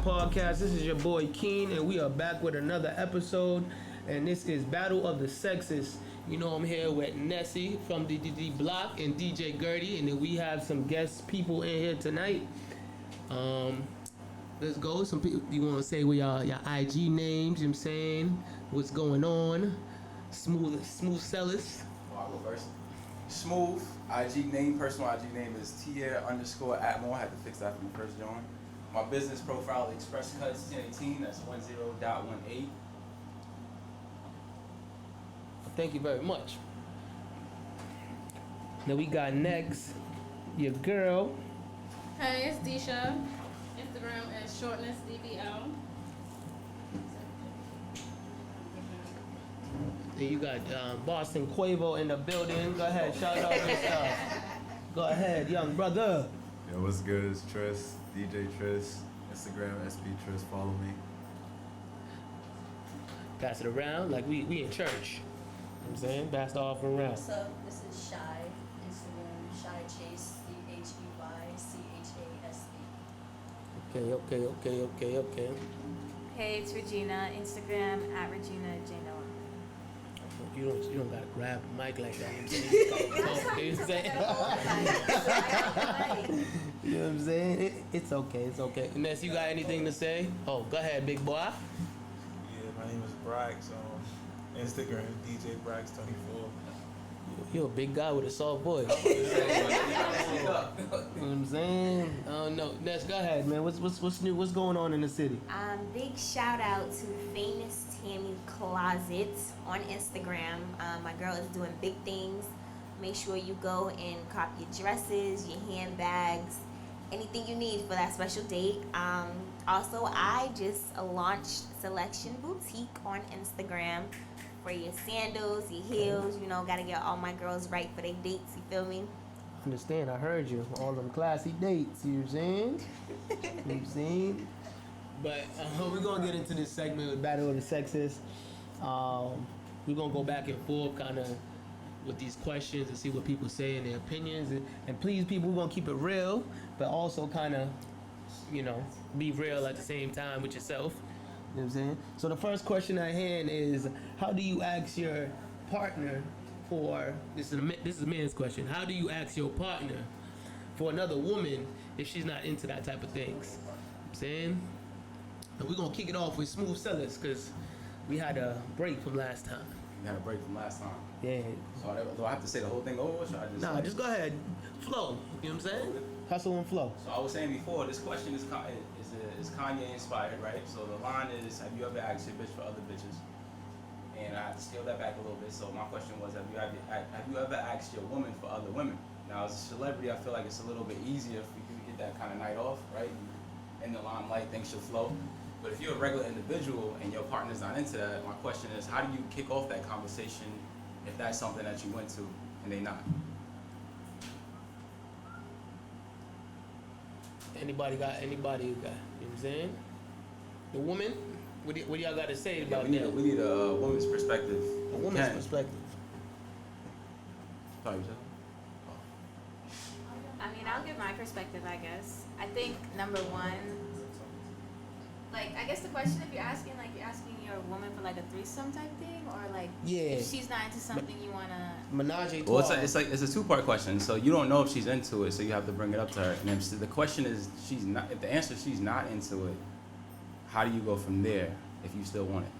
Podcast. This is your boy Keen, and we are back with another episode. And this is Battle of the Sexes. You know, I'm here with Nessie from DDD Block and DJ Gertie, and then we have some guest people in here tonight. Let's go. Some people, you want to say what your IG names? You know what I'm saying? What's going on? Smooth sellers. I'll go first. Smooth. IG name, personal IG name is Tier_Atmore. I had to fix that from the first join. My business profile, Express Cuts 1018. That's 10.18. Thank you very much. Now we got next your girl. Hey, it's Disha. Instagram is shortnessdbl. Then you got Boston Quavo in the building. Go ahead, shout out yourself. Go ahead, young brother. Yo, what's good? It's Tris, DJ Tris, Instagram SB Tris. Follow me. Pass it around like we in church. You know what I'm saying? Pass the offering around. What's up? This is Shy. Instagram Shy Chase, CHEYCASE. Okay. Hey, it's Regina. Instagram @Regina J. Noah. You don't gotta grab the mic like that. You know what I'm saying? You know what I'm saying? It's okay. Unless you got anything to say. Oh, go ahead, big boy. Yeah, my name is Brax. Instagram DJ Brax24. You're a big guy with a soft voice. You know what I'm saying? No, Ness, go ahead, man. What's new? What's going on in the city? Big shout out to Famous Tammy Closet on Instagram. My girl is doing big things. Make sure you go and cop your dresses, your handbags, anything you need for that special date. Also, I just launched Selection Boutique on Instagram for your sandals, your heels. You know, gotta get all my girls right for their dates. You feel me? Understand? I heard you. All them classy dates. You know what I'm saying? You know what I'm saying? But we're gonna get into this segment with Battle of the Sexes. We're gonna go back and forth, kind of, with these questions and see what people say and their opinions. And please, people, we're gonna keep it real, but also kind of, you know, be real at the same time with yourself. You know what I'm saying? So the first question at hand is, how do you ask your partner for, this is a man's question, how do you ask your partner for another woman if she's not into that type of things? You know what I'm saying? And we're going to kick it off with Smooth Sellers, because we had a break from last time. We had a break from last time. Yeah. So do I have to say the whole thing over, or should I just... Nah, just go ahead. Flow. You know what I'm saying? Hustle and flow. So I was saying before, this question is Kanye inspired, right? So the line is, have you ever asked your bitch for other bitches? And I have to scale that back a little bit. So my question was, have you ever asked your woman for other women? Now, as a celebrity, I feel like it's a little bit easier for you to get that kind of night off, right? In the limelight, things should flow. But if you're a regular individual and your partner's not into that, my question is, how do you kick off that conversation if that's something that you went to and they not? Anybody got, you know what I'm saying? The woman, what do y'all got to say about we that? need a woman's perspective. A woman's perspective. Sorry, you said? I mean, I'll give my perspective, I guess. I think number one, like, I guess the question, if you're asking your woman for like a threesome type thing, or like, Yeah. if she's not into something you wanna. Menage a Well, trois. it's a two-part question. So you don't know if she's into it, so you have to bring it up to her. And if the question is she's not, if the answer is she's not into it, how do you go from there if you still want it?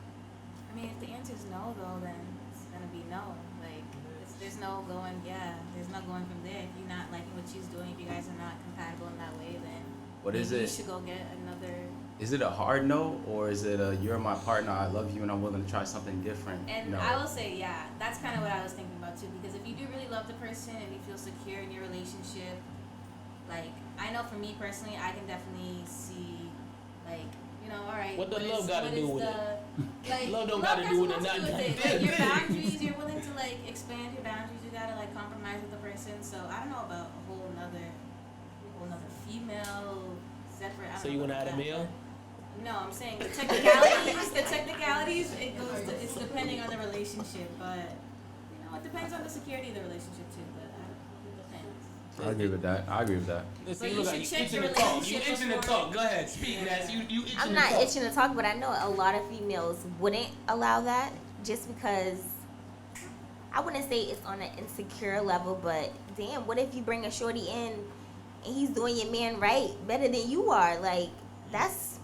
I mean, if the answer is no, though, then it's gonna be no. Like, there's no going from there. If you're not liking what she's doing, if you guys are not compatible in that way, then What maybe is you it? should go get another. Is it a hard no, or is it a you're my partner, I love you, and I'm willing to try something different? And no. I will say, yeah, that's kind of what I was thinking about too. Because if you do really love the person and you feel secure in your relationship, like, I know for me personally, I can definitely see, like, you know, all right. What does love got to do with it? Like, Love don't got to do with it. has to do with it. Like, your boundaries, you're willing to like expand your boundaries. You gotta like compromise with the person. So I don't know about a whole nother female separate. I don't So you know want to add about a that, meal? No, I'm saying the technicalities, it's depending on the relationship, but, you know, it depends on the security of the relationship too, but it depends. I agree with that. Listen, But you you look like should you check your itching to talk. You relationship itching to before- talk. Go ahead, speak, Ness. You itching I'm to not talk. itching to talk, but I know a lot of females wouldn't allow that just because I wouldn't say it's on an insecure level, but damn, what if you bring a shorty in and he's doing your man right better than you are? Like that's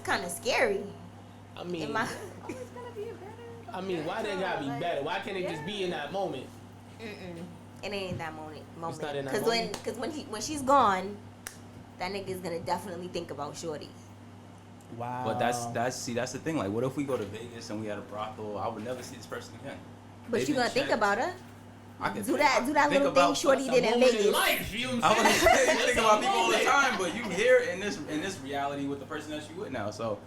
kind of scary. I mean, In my, Always gonna be a better. I mean, why they gotta be Like, better? Why can't it just be in that moment? it ain't that moment. It's not in that Because moment? when she's gone, that nigga's gonna definitely think about shorty. Wow. But that's the thing. Like, what if we go to Vegas and we had a brothel? I would never see this person again. But They've you been gonna think checked. about her. I could Do that think little thing about- shorty That's did a in moment in Vegas. life, you know what I I'm was saying? saying, you That's think a about people all the moment. time, but you here in this reality with the person that you with now. So,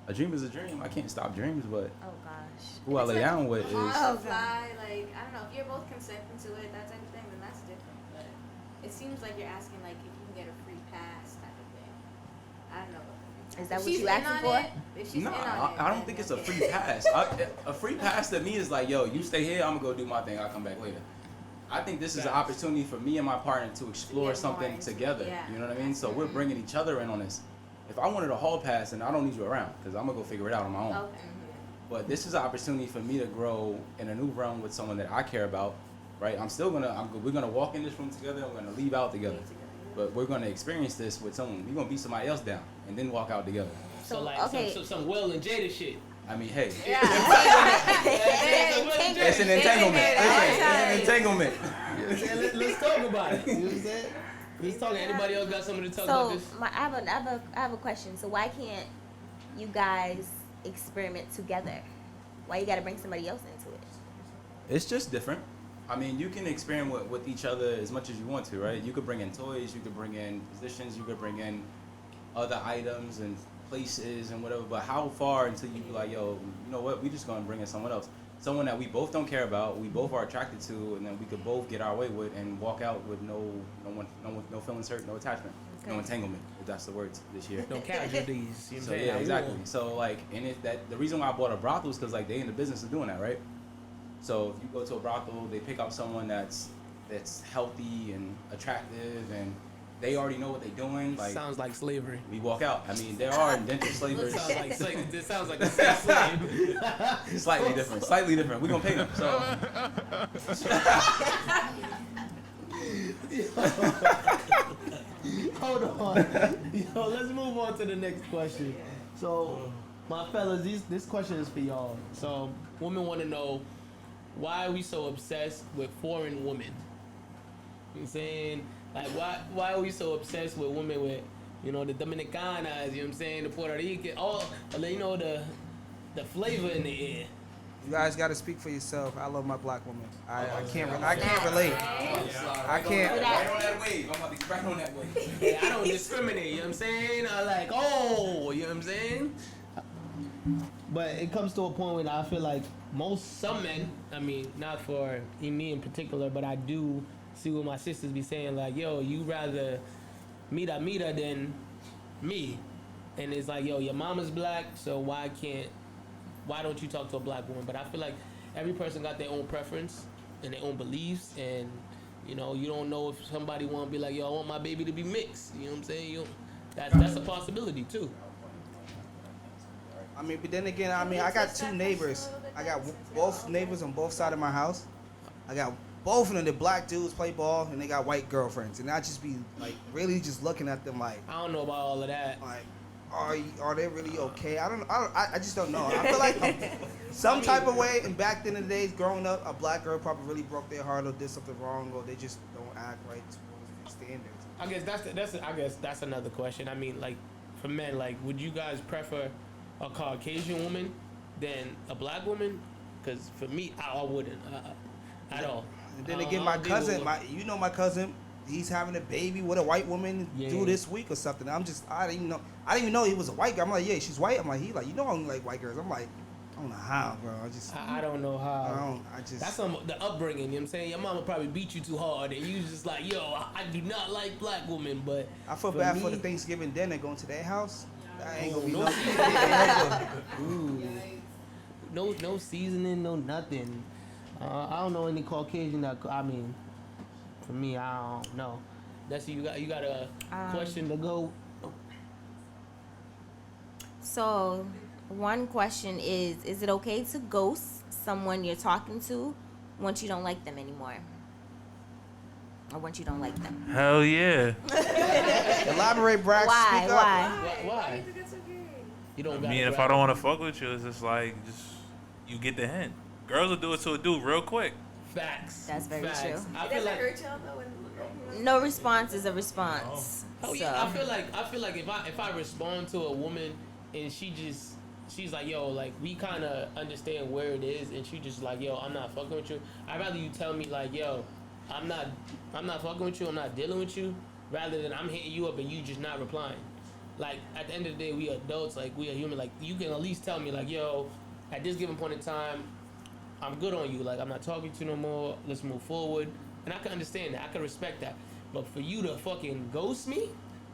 a dream is a dream. I can't stop dreams, but Oh gosh. who I lay down with is. On Oh, the fly, like, I don't know, if you're both consenting to it, that type of thing, then that's different. But it seems like you're asking, like, if you can get a free pass type of thing. I don't know. Is that If what she's you in asking on for? it, if she's No, in on it, I don't then think it's a okay. free pass. A free pass to me is like, yo, you stay here, I'm gonna go do my thing, I'll come back later. I think this is an opportunity for me and my partner to explore get more something into it, together. yeah. You know what I mean? So we're bringing each other in on this. If I wanted a hall pass, then I don't need you around because I'm gonna go figure it out on my own. Okay. But this is an opportunity for me to grow in a new realm with someone that I care about, right? We're gonna walk in this room together and we're gonna leave out together. But we're gonna experience this with someone. We're gonna beat somebody else down and then walk out together. So like okay. some Will and Jada shit. I mean, hey, Yeah. it's an entanglement. It's an entanglement. You know what I'm saying? Let's talk about it. You know what I'm saying? Let's talk. Anybody else got something to talk about So this? I have a question. So why can't you guys experiment together? Why you gotta bring somebody else into it? It's just different. I mean, you can experiment with each other as much as you want to, right? You could bring in toys, you could bring in positions, you could bring in other items and places and whatever. But how far until you be like, yo, you know what? We just gonna bring in someone else, someone that we both don't care about, we both are attracted to, and then we could both get our way with and walk out with no feelings hurt, no attachment, no entanglement. If that's the words this year. No casualties. You know what I'm So saying? yeah, Now, exactly. war. So like, and the reason why I bought a brothel is because like they in the business of doing that, right? So if you go to a brothel, they pick out someone that's healthy and attractive, and they already know what they're doing. Like Sounds like slavery. we walk out. I mean, there are indentured slavers. Sounds like slave. This sounds like a slave. Slightly different. Slightly different. We gonna pay them. So Hold on. Yo, let's move on to the next question. So, my fellas, this question is for y'all. So, women want to know, why are we so obsessed with foreign women? You know what I'm saying? Like, why are we so obsessed with women with, you know, the Dominicanas, you know what I'm saying, the Puerto Rican, all, you know, the flavor in the air. You guys got to speak for yourself. I love my black woman. I can't relate. I can't. right on that wave. I'm about to get right on that wave. Yeah, I don't discriminate, you know what I'm saying? I like, oh, you know what I'm saying? But it comes to a point when I feel like some men, I mean, not for me in particular, but I do see what my sisters be saying, like, yo, you rather mira than me. And it's like, yo, your mama's black, so why don't you talk to a black woman? But I feel like every person got their own preference and their own beliefs, and you know, you don't know if somebody want to be like, yo, I want my baby to be mixed. You know what I'm saying? That's a possibility too. I mean, but then again, I got two neighbors. I got both neighbors on both sides of my house. I got both of them. The black dudes play ball, and they got white girlfriends. And I just be like, really just looking at them like, I don't know about all of that. are they really okay? I just don't know. I feel like some type of way. And back in the days, growing up, a black girl probably really broke their heart or did something wrong, or they just don't act right towards the standards. I guess that's another question. I mean, like, for men, like, would you guys prefer a Caucasian woman than a black woman? Because for me, I wouldn't at all. And then I again, don't my deal cousin, with- my cousin, he's having a baby with a white woman Yeah. due this week or something. I didn't even know he was a white guy. I'm like, yeah, she's white. I'm like, you know I don't like white girls. I'm like, I don't know how, bro. I don't know how. That's the upbringing, you know what I'm saying? Your mama probably beat you too hard, and you just like, yo, I do not like black women, but I feel for bad me- for the Thanksgiving dinner going to their house. That ain't gonna be No nothing. Ooh. No seasoning, no nothing. I don't know any Caucasian that, I mean, For me, I don't know. That's you got a Um, question to go. So, one question is it okay to ghost someone you're talking to once you don't like them anymore? Or once you don't like them? Hell yeah. Elaborate, Brax. Why? Speak up. Why? think that's okay? You don't. I gotta mean, if grab I don't it. want to fuck with you, it's just like, you get the hint. Girls will do it to a dude real quick. Facts. That's very Facts. true. I It feel doesn't like. hurt y'all though when No response is a response. Oh So, yeah, I feel like if I respond to a woman and she's like, yo, like we kind of understand where it is, and she just like, yo, I'm not fucking with you. I'd rather you tell me like, yo, I'm not fucking with you, I'm not dealing with you, rather than I'm hitting you up and you just not replying. Like at the end of the day, we adults, like we are human. Like you can at least tell me like, yo, at this given point in time, I'm good on you. Like I'm not talking to you no more. Let's move forward. And I can understand that. I can respect that. But for you to fucking ghost me,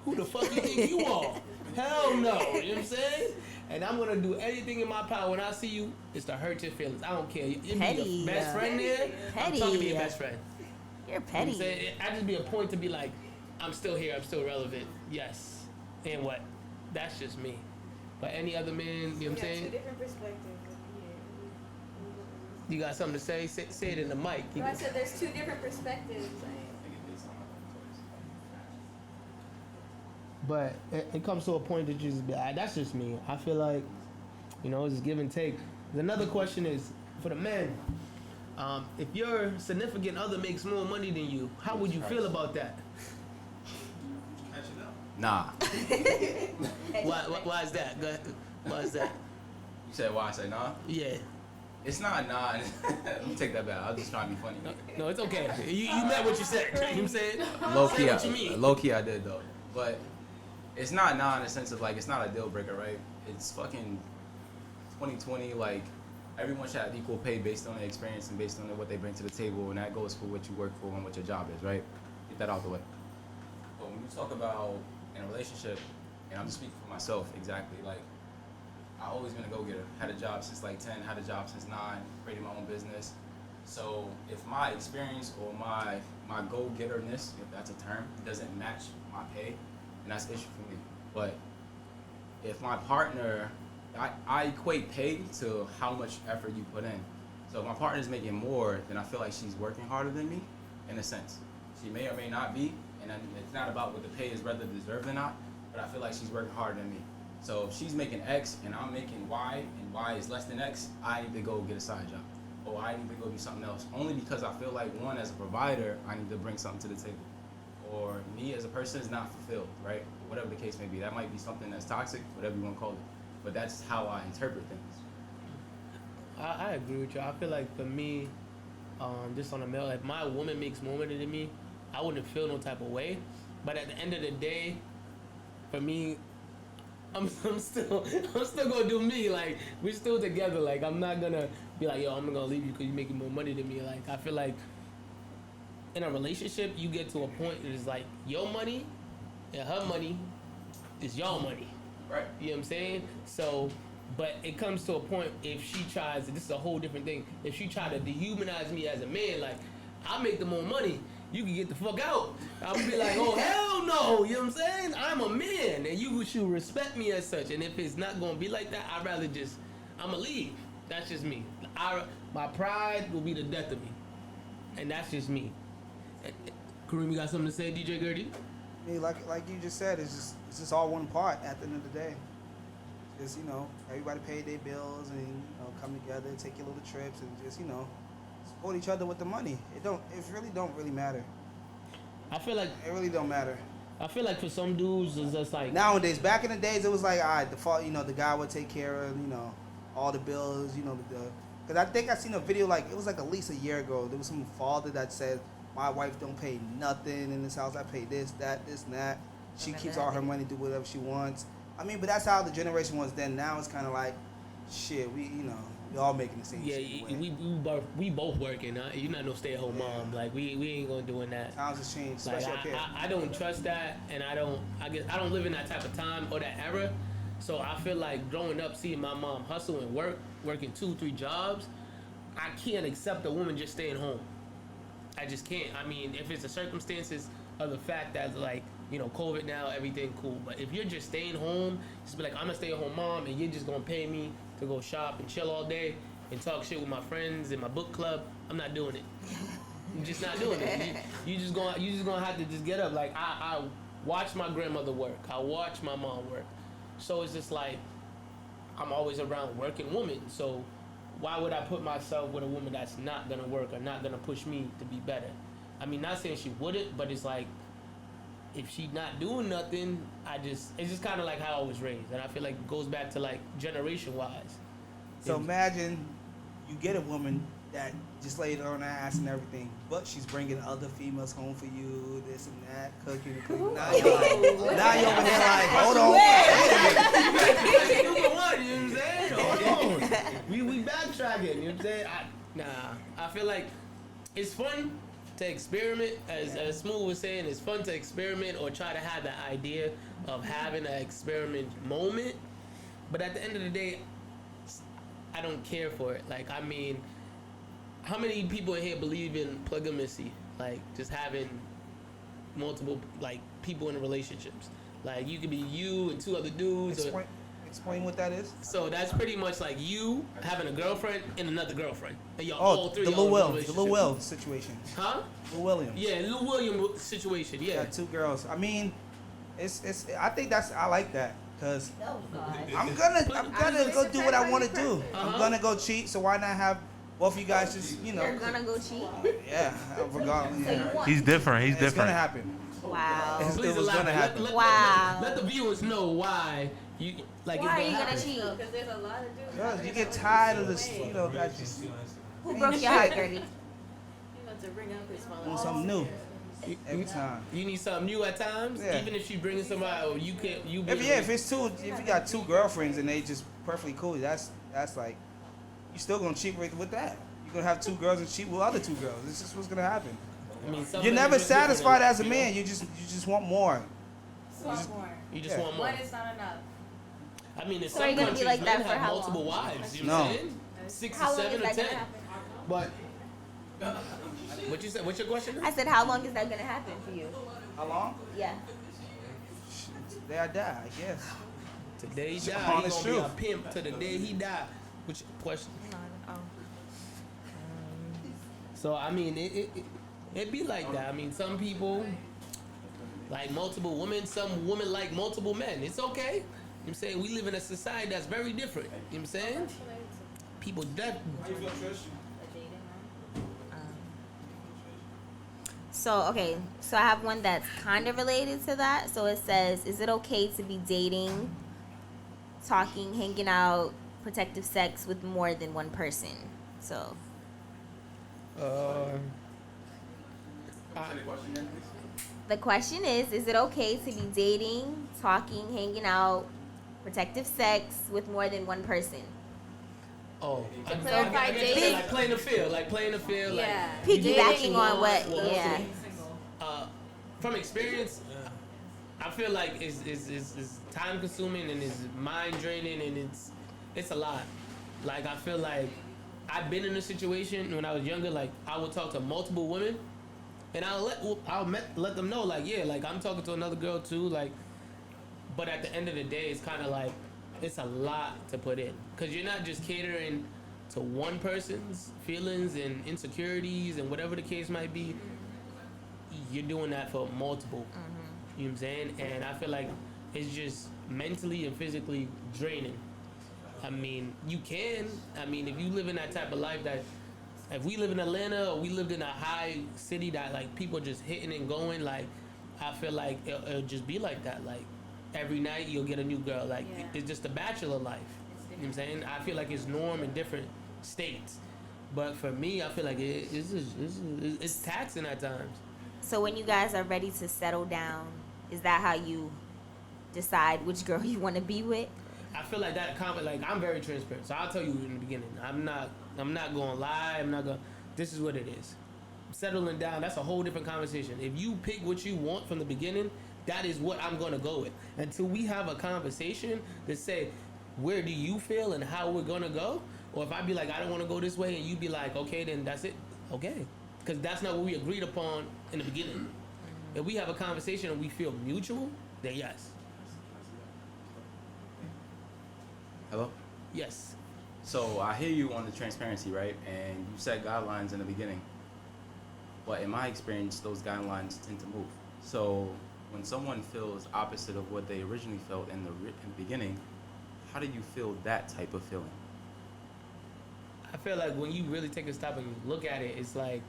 who the fuck you think you are? Hell no. You know what I'm saying? And I'm gonna do anything in my power when I see you is to hurt your feelings. I don't care. You be Petty, your best yeah. friend there. I'm Petty, talking to your yeah. best friend. you're You know what petty. I'm saying? I just be a point to be like, I'm still here. I'm still relevant. Yes. And what? That's just me. But any other man, you know what I'm we got two saying? different perspectives. You got something to say? Say it in the mic. No, I said there's two different perspectives. Like, But it comes to a point that you just be like, that's just me. I feel like, you know, it's just give and take. Another question is for the men. If your significant other makes more money than you, how would you feel about that? Nah. Why is that? Go ahead. Why is that? You said why I say nah? Yeah. It's not nah. Let me take that back. I was just trying to be funny. No, it's okay. You meant what you said. You know what I'm saying? Low Say key, what you mean. low key, I did though. But it's not nah in the sense of like it's not a deal breaker, right? It's fucking 2020. Like everyone should have equal pay based on their experience and based on what they bring to the table, and that goes for what you work for and what your job is, right? Get that out the way. But when you talk about in a relationship, and I'm just speaking for myself exactly, like I've always been a go-getter. Had a job since like 10, had a job since 9, created my own business. So if my experience or my go-getterness, if that's a term, doesn't match my pay, then that's an issue for me. But if my partner, I equate pay to how much effort you put in. So if my partner's making more, then I feel like she's working harder than me, in a sense. She may or may not be, and then it's not about what the pay is whether deserved or not, but I feel like she's working harder than me. So if she's making X and I'm making Y, and Y is less than X, I need to go get a side job. Or I need to go do something else. Only because I feel like, one, as a provider, I need to bring something to the table. Or me as a person is not fulfilled, right? Whatever the case may be. That might be something that's toxic, whatever you want to call it. But that's how I interpret things. I agree with you. I feel like for me, just on a male, if my woman makes more money than me, I wouldn't feel no type of way. But at the end of the day, for me, I'm still gonna do me. Like we're still together. Like I'm not gonna be like, yo, I'm gonna leave you because you're making more money than me. Like I feel like in a relationship, you get to a point that it's like your money and her money is your money. Right. You know what I'm saying? So, but it comes to a point if she tries, and this is a whole different thing, if she try to dehumanize me as a man, like, I make the more money, you can get the fuck out. I'm gonna be like, oh, hell no, you know what I'm saying? I'm a man, and you should respect me as such, and if it's not gonna be like that, I'd rather just, I'ma leave. That's just me. My pride will be the death of me, and that's just me. Kareem, you got something to say, DJ Gertie? I mean, like you just said, it's just all one part at the end of the day. Just, you know, everybody pay their bills and, you know, come together, take your little trips and just, you know, support each other with the money. It really don't matter. I feel like It really don't matter. for some dudes, it's just like, Nowadays, back in the days, it was like, all right, the guy would take care of, you know, all the bills, you know, because I think I seen a video, like, it was like at least a year ago. There was some father that said, my wife don't pay nothing in this house. I pay this, that, this, and that. She keeps all her money, do whatever she wants. I mean, but that's how the generation was then. Now it's kind of like, shit, we all making the same yeah, shit. we both working. You're not no stay-at-home mom. Like we ain't gonna doing that. Times have changed, Like especially up here. I don't trust that, and I don't live in that type of time or that era. So I feel like growing up, seeing my mom hustle and working 2-3 jobs, I can't accept a woman just staying home. I just can't. I mean, if it's the circumstances of the fact that like, you know, COVID now, everything cool. But if you're just staying home, just be like, I'm a stay-at-home mom, and you're just gonna pay me to go shop and chill all day and talk shit with my friends in my book club, I'm not doing it. I'm just not doing it. You just gonna have to just get up. Like I watch my grandmother work. I watch my mom work. So it's just like I'm always around working women. So why would I put myself with a woman that's not gonna work or not gonna push me to be better? I mean, not saying she wouldn't, but it's like if she not doing nothing, it's just kind of like how I was raised, and I feel like it goes back to like generation wise. So imagine you get a woman that just laid on her ass and everything, but she's bringing other females home for you, this and that, cooking and cleaning. Now you're over here like, hold on. You know what I'm saying? Hold on. We backtracking. You know what I'm saying? I feel like it's fun to experiment, as Smooth was saying, it's fun to experiment or try to have the idea of having an experiment moment. But at the end of the day, I don't care for it. Like, I mean, how many people in here believe in polygamy? Like, just having multiple, like, people in relationships. Like, you could be you and two other dudes. Explain what that is. So that's pretty much like you having a girlfriend and another girlfriend. And y'all Oh, all three the y'all Lil in a Will, the relationship. Lil Will situation. Huh? Lil Williams. Yeah, Lil William situation. Yeah. Got two girls. I mean, it's. I think I like that because Oh God. I'm gonna go do what I want to do. I'm Uh-huh. gonna go cheat. So why not have both of you guys just, you know? You're gonna go cheat? Yeah, regardless. So you Yeah. want? He's different. He's It's gonna different. happen. Wow. It's- Please it was gonna elaborate. happen. Wow. Let the viewers know why you like. Why are it's you gonna happen. cheat? Because there's a lot of dudes. Girls, you get tired of this, you know, that just Who broke your heart, Gertie? You want to bring up his doing father. something new You- every time. You need something new at times, Yeah. even if she brings somebody, or you can't. If you got two girlfriends and they just perfectly cool, that's like, you still gonna cheat with that. You're gonna have two girls and cheat with other two girls. This is what's gonna happen. I mean, some You're men never just different satisfied in- as a man. You just want more. Want more. You just Yeah. want more. One is not enough. I mean, in So are you some gonna be countries, like that men for have how multiple long? wives. You know what I'm No. saying? 6 How or long 7 is or that 10. gonna happen? But what you said? What's your question? I said, how long is that gonna happen for you? How long? Yeah. Day I die, I guess. Today he It's died. the He honest gonna be a truth. pimp to the day he died. Which question? So I mean, it be like that. I mean, some people like multiple women. Some women like multiple men. It's okay. You know what I'm saying? We live in a society that's very different. You know what I'm saying? People that So, okay, so I have one that's kind of related to that. So it says, is it okay to be dating, talking, hanging out, protective sex with more than one person? So, the question is it okay to be dating, talking, hanging out, protective sex with more than one person? oh, clarify, dating- like playing the field, like Yeah. Piggybacking on what, Well, yeah. From experience, I feel like it's time consuming and it's mind draining and it's a lot. Like I feel like I've been in a situation when I was younger. Like I would talk to multiple women, and let them know like yeah, like I'm talking to another girl too. Like, but at the end of the day, it's kind of like it's a lot to put in because you're not just catering to one person's feelings and insecurities and whatever the case might be. You're doing that for multiple. You know what I'm saying? And I feel like it's just mentally and physically draining. I mean, you can. I mean, if you live in that type of life that, if we live in Atlanta or we lived in a high city that like people just hitting and going, like I feel like it'll just be like that. Like every night you'll get a new girl. Like Yeah. it's just a bachelor life. You know what I'm saying? I feel like it's norm in different states. But for me, I feel like it's taxing at times. So when you guys are ready to settle down, is that how you decide which girl you want to be with? I feel like that comment, like I'm very transparent, so I'll tell you in the beginning. I'm not gonna lie. This is what it is. Settling down, that's a whole different conversation. If you pick what you want from the beginning, that is what I'm gonna go with. Until we have a conversation to say, where do you feel and how we're gonna go? Or if I be like, I don't want to go this way, and you be like, okay, then that's it. Okay, because that's not what we agreed upon in the beginning. If we have a conversation and we feel mutual, then yes. Hello? Yes. So I hear you on the transparency, right? And you set guidelines in the beginning. But in my experience, those guidelines tend to move. So when someone feels opposite of what they originally felt in the beginning, how do you feel that type of feeling? I feel like when you really take a stop and look at it, it's like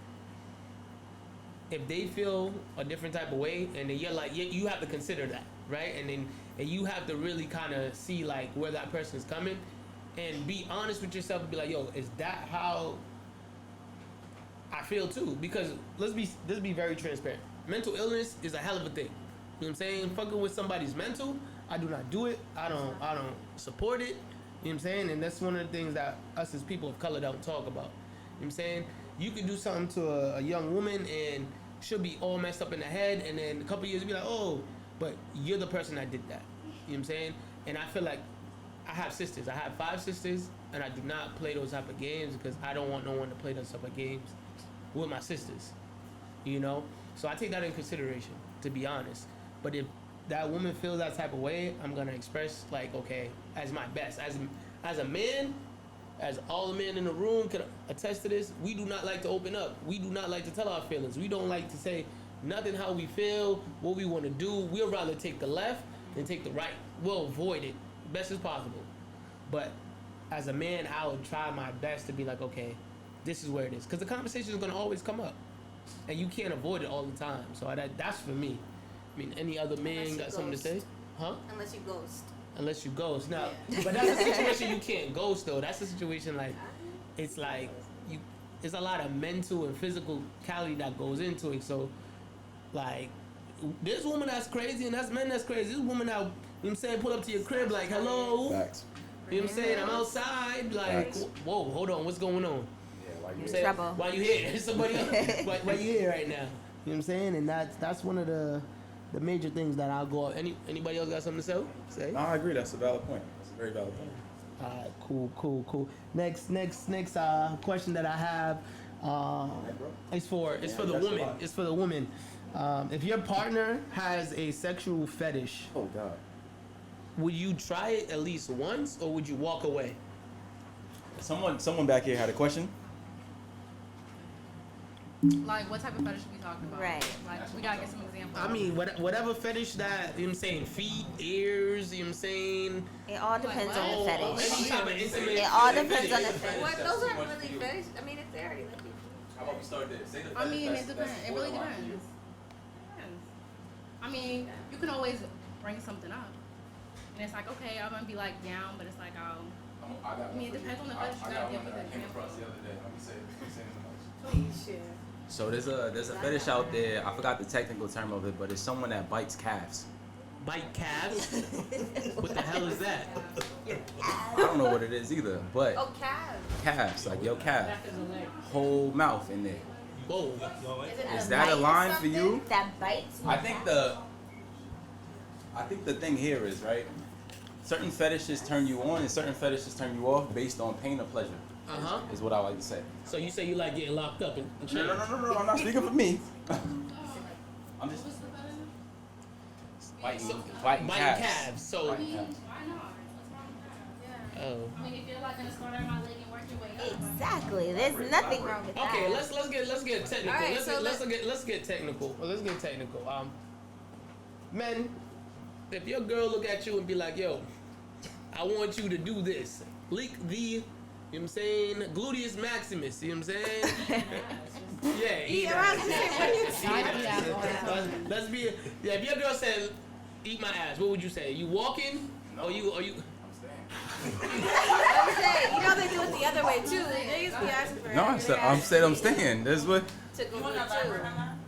if they feel a different type of way, and then you're like, you have to consider that, right? And you have to really kind of see like where that person is coming, and be honest with yourself and be like, yo, is that how I feel too? Because let's be very transparent. Mental illness is a hell of a thing. You know what I'm saying? Fucking with somebody's mental, I do not do it. I don't support it. You know what I'm saying? And that's one of the things that us as people of color don't talk about. You know what I'm saying? You can do something to a young woman and she'll be all messed up in the head, and then a couple years be like, oh, but you're the person that did that. You know what I'm saying? And I feel like I have sisters. I have 5 sisters, and I do not play those type of games because I don't want no one to play those type of games with my sisters. You know? So I take that in consideration, to be honest. But if that woman feels that type of way, I'm gonna express like, okay, as my best. As a man, as all the men in the room can attest to this, we do not like to open up. We do not like to tell our feelings. We don't like to say nothing how we feel, what we want to do. We'll rather take the left than take the right. We'll avoid it best as possible. But as a man, I would try my best to be like, okay, this is where it is. Because the conversation is going to always come up. And you can't avoid it all the time. So that's for me. I mean, any other man got something to say? Huh? Unless you ghost. Unless you ghost. Now, but that's a situation you can't ghost though. That's a situation like, it's like, it's a lot of mental and physical calorie that goes into it. So, like, this woman that's crazy and that's men that's crazy. This woman that, you know what I'm saying, pull up to your crib like, hello. Facts. You know what I'm saying? I'm outside. Like, Facts. whoa, hold on, what's going on? Yeah, like You know what I'm saying? Trouble. Why you here? Somebody else. Why you here right now? You know what I'm saying? And that's one of the major things that I'll go. Anybody else got something to say? No, I agree. That's a valid point. That's a very valid point. Alright, cool. Next question that I have is for the woman. It's for the woman. If your partner has a sexual fetish, Oh God. would you try it at least once, or would you walk away? Someone back here had a question. Like, what type of fetish are we talking about? Right. Like, we gotta get some examples. I mean, whatever fetish that, you know what I'm saying, feet, ears, you know what I'm saying. It all depends on the Any fetish. type of intimate It all depends on the fetish. fetish. What? Those aren't really fetish. I mean, if they already like you. How about we start there? Say the I mean, it depends. It really depends. Depends. I mean, you can always bring something up, and it's like, okay, I'm gonna be like down, but it's like, I mean, it depends on the fetish. You gotta give us an example. Please share. So there's a fetish out there. I forgot the technical term of it, but it's someone that bites calves. Bite calves? What the hell is that? I don't know what it is either, but Oh, calves. calves, like your calf, whole mouth in there. Whoa. Is that a line for you? That bites. I think the thing here is, right, certain fetishes turn you on and certain fetishes turn you off based on pain or pleasure. Uh-huh. Is what I like to say. So you say you like getting locked up in No, I'm not speaking for me. I'm just biting calves. So, Biting calves. Why not? What's wrong with that? oh. I mean, if you're like gonna start at my leg and work your way up. Exactly. There's nothing wrong with that. Okay, let's get technical. All right, let's so get technical. Let's get technical. Men, if your girl look at you and be like, yo, I want you to do this. Lick the, you know what I'm saying, gluteus maximus, you know what I'm saying? Yeah, eat that. Let's be, yeah, if your girl said, eat my ass, what would you say? You walking? Or you? I'm staying. I would say, you know they do it the other way too. They used to be asking for No, I'm staying. That's what. to go with too.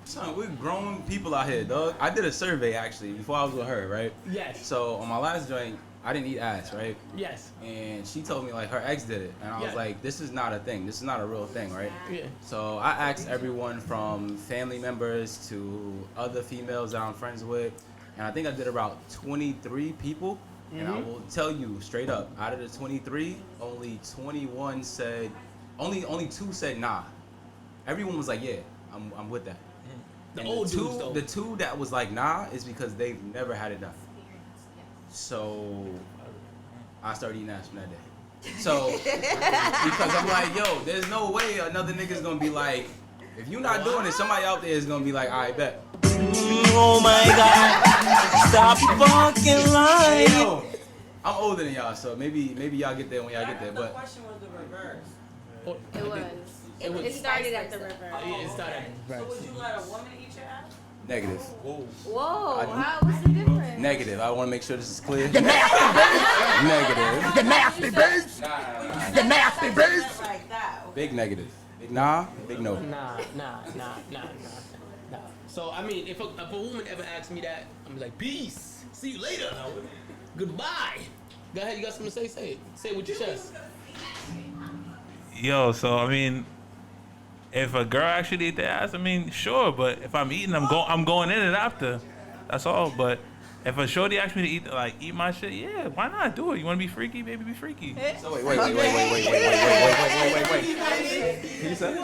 Son, we're grown people out here, dog. I did a survey actually before I was with her, right? Yes. So on my last joint, I didn't eat ass, right? Yes. And she told me like her ex did it, and I was Yeah. like, this is not a thing. This is not a real thing, right? Yeah. So I asked everyone from family members to other females that I'm friends with, and I think I did about 23 people. And I will tell you straight up, out of the 23, only 21 said, only 2 said nah. everyone was like, yeah, I'm with that. The And old dudes, though. the two that was like, nah, is because they've never had enough. So I started eating ass from that day. So because I'm like, yo, there's no way another nigga's gonna be like, if you're not doing it, somebody out there is gonna be like, all right, bet. Oh my God! Stop fucking lying. Yo, I'm older than y'all, so maybe y'all get there when y'all get there. The But question was the reverse. It was. It started at the river. Yeah, it started at the So reverse. would you let a woman eat your ass? negative. Whoa, I- how was the difference? Negative. I want to make sure this is clear. Negative. You nasty bitch! Nah. nasty bitch! Like that. Big negative. Big nah. Big no. Nah. So I mean, if a woman ever asks me that, I'm like, peace. See you later. Goodbye. Go ahead. You got something to say? Say it. Say it with your chest. Yo, so I mean, if a girl actually eat the ass, I mean, sure. But if I'm eating, I'm going in it after. That's all. But if a shorty asks me to eat my shit, yeah, why not do it? You want to be freaky, baby, be freaky. So wait. What you say?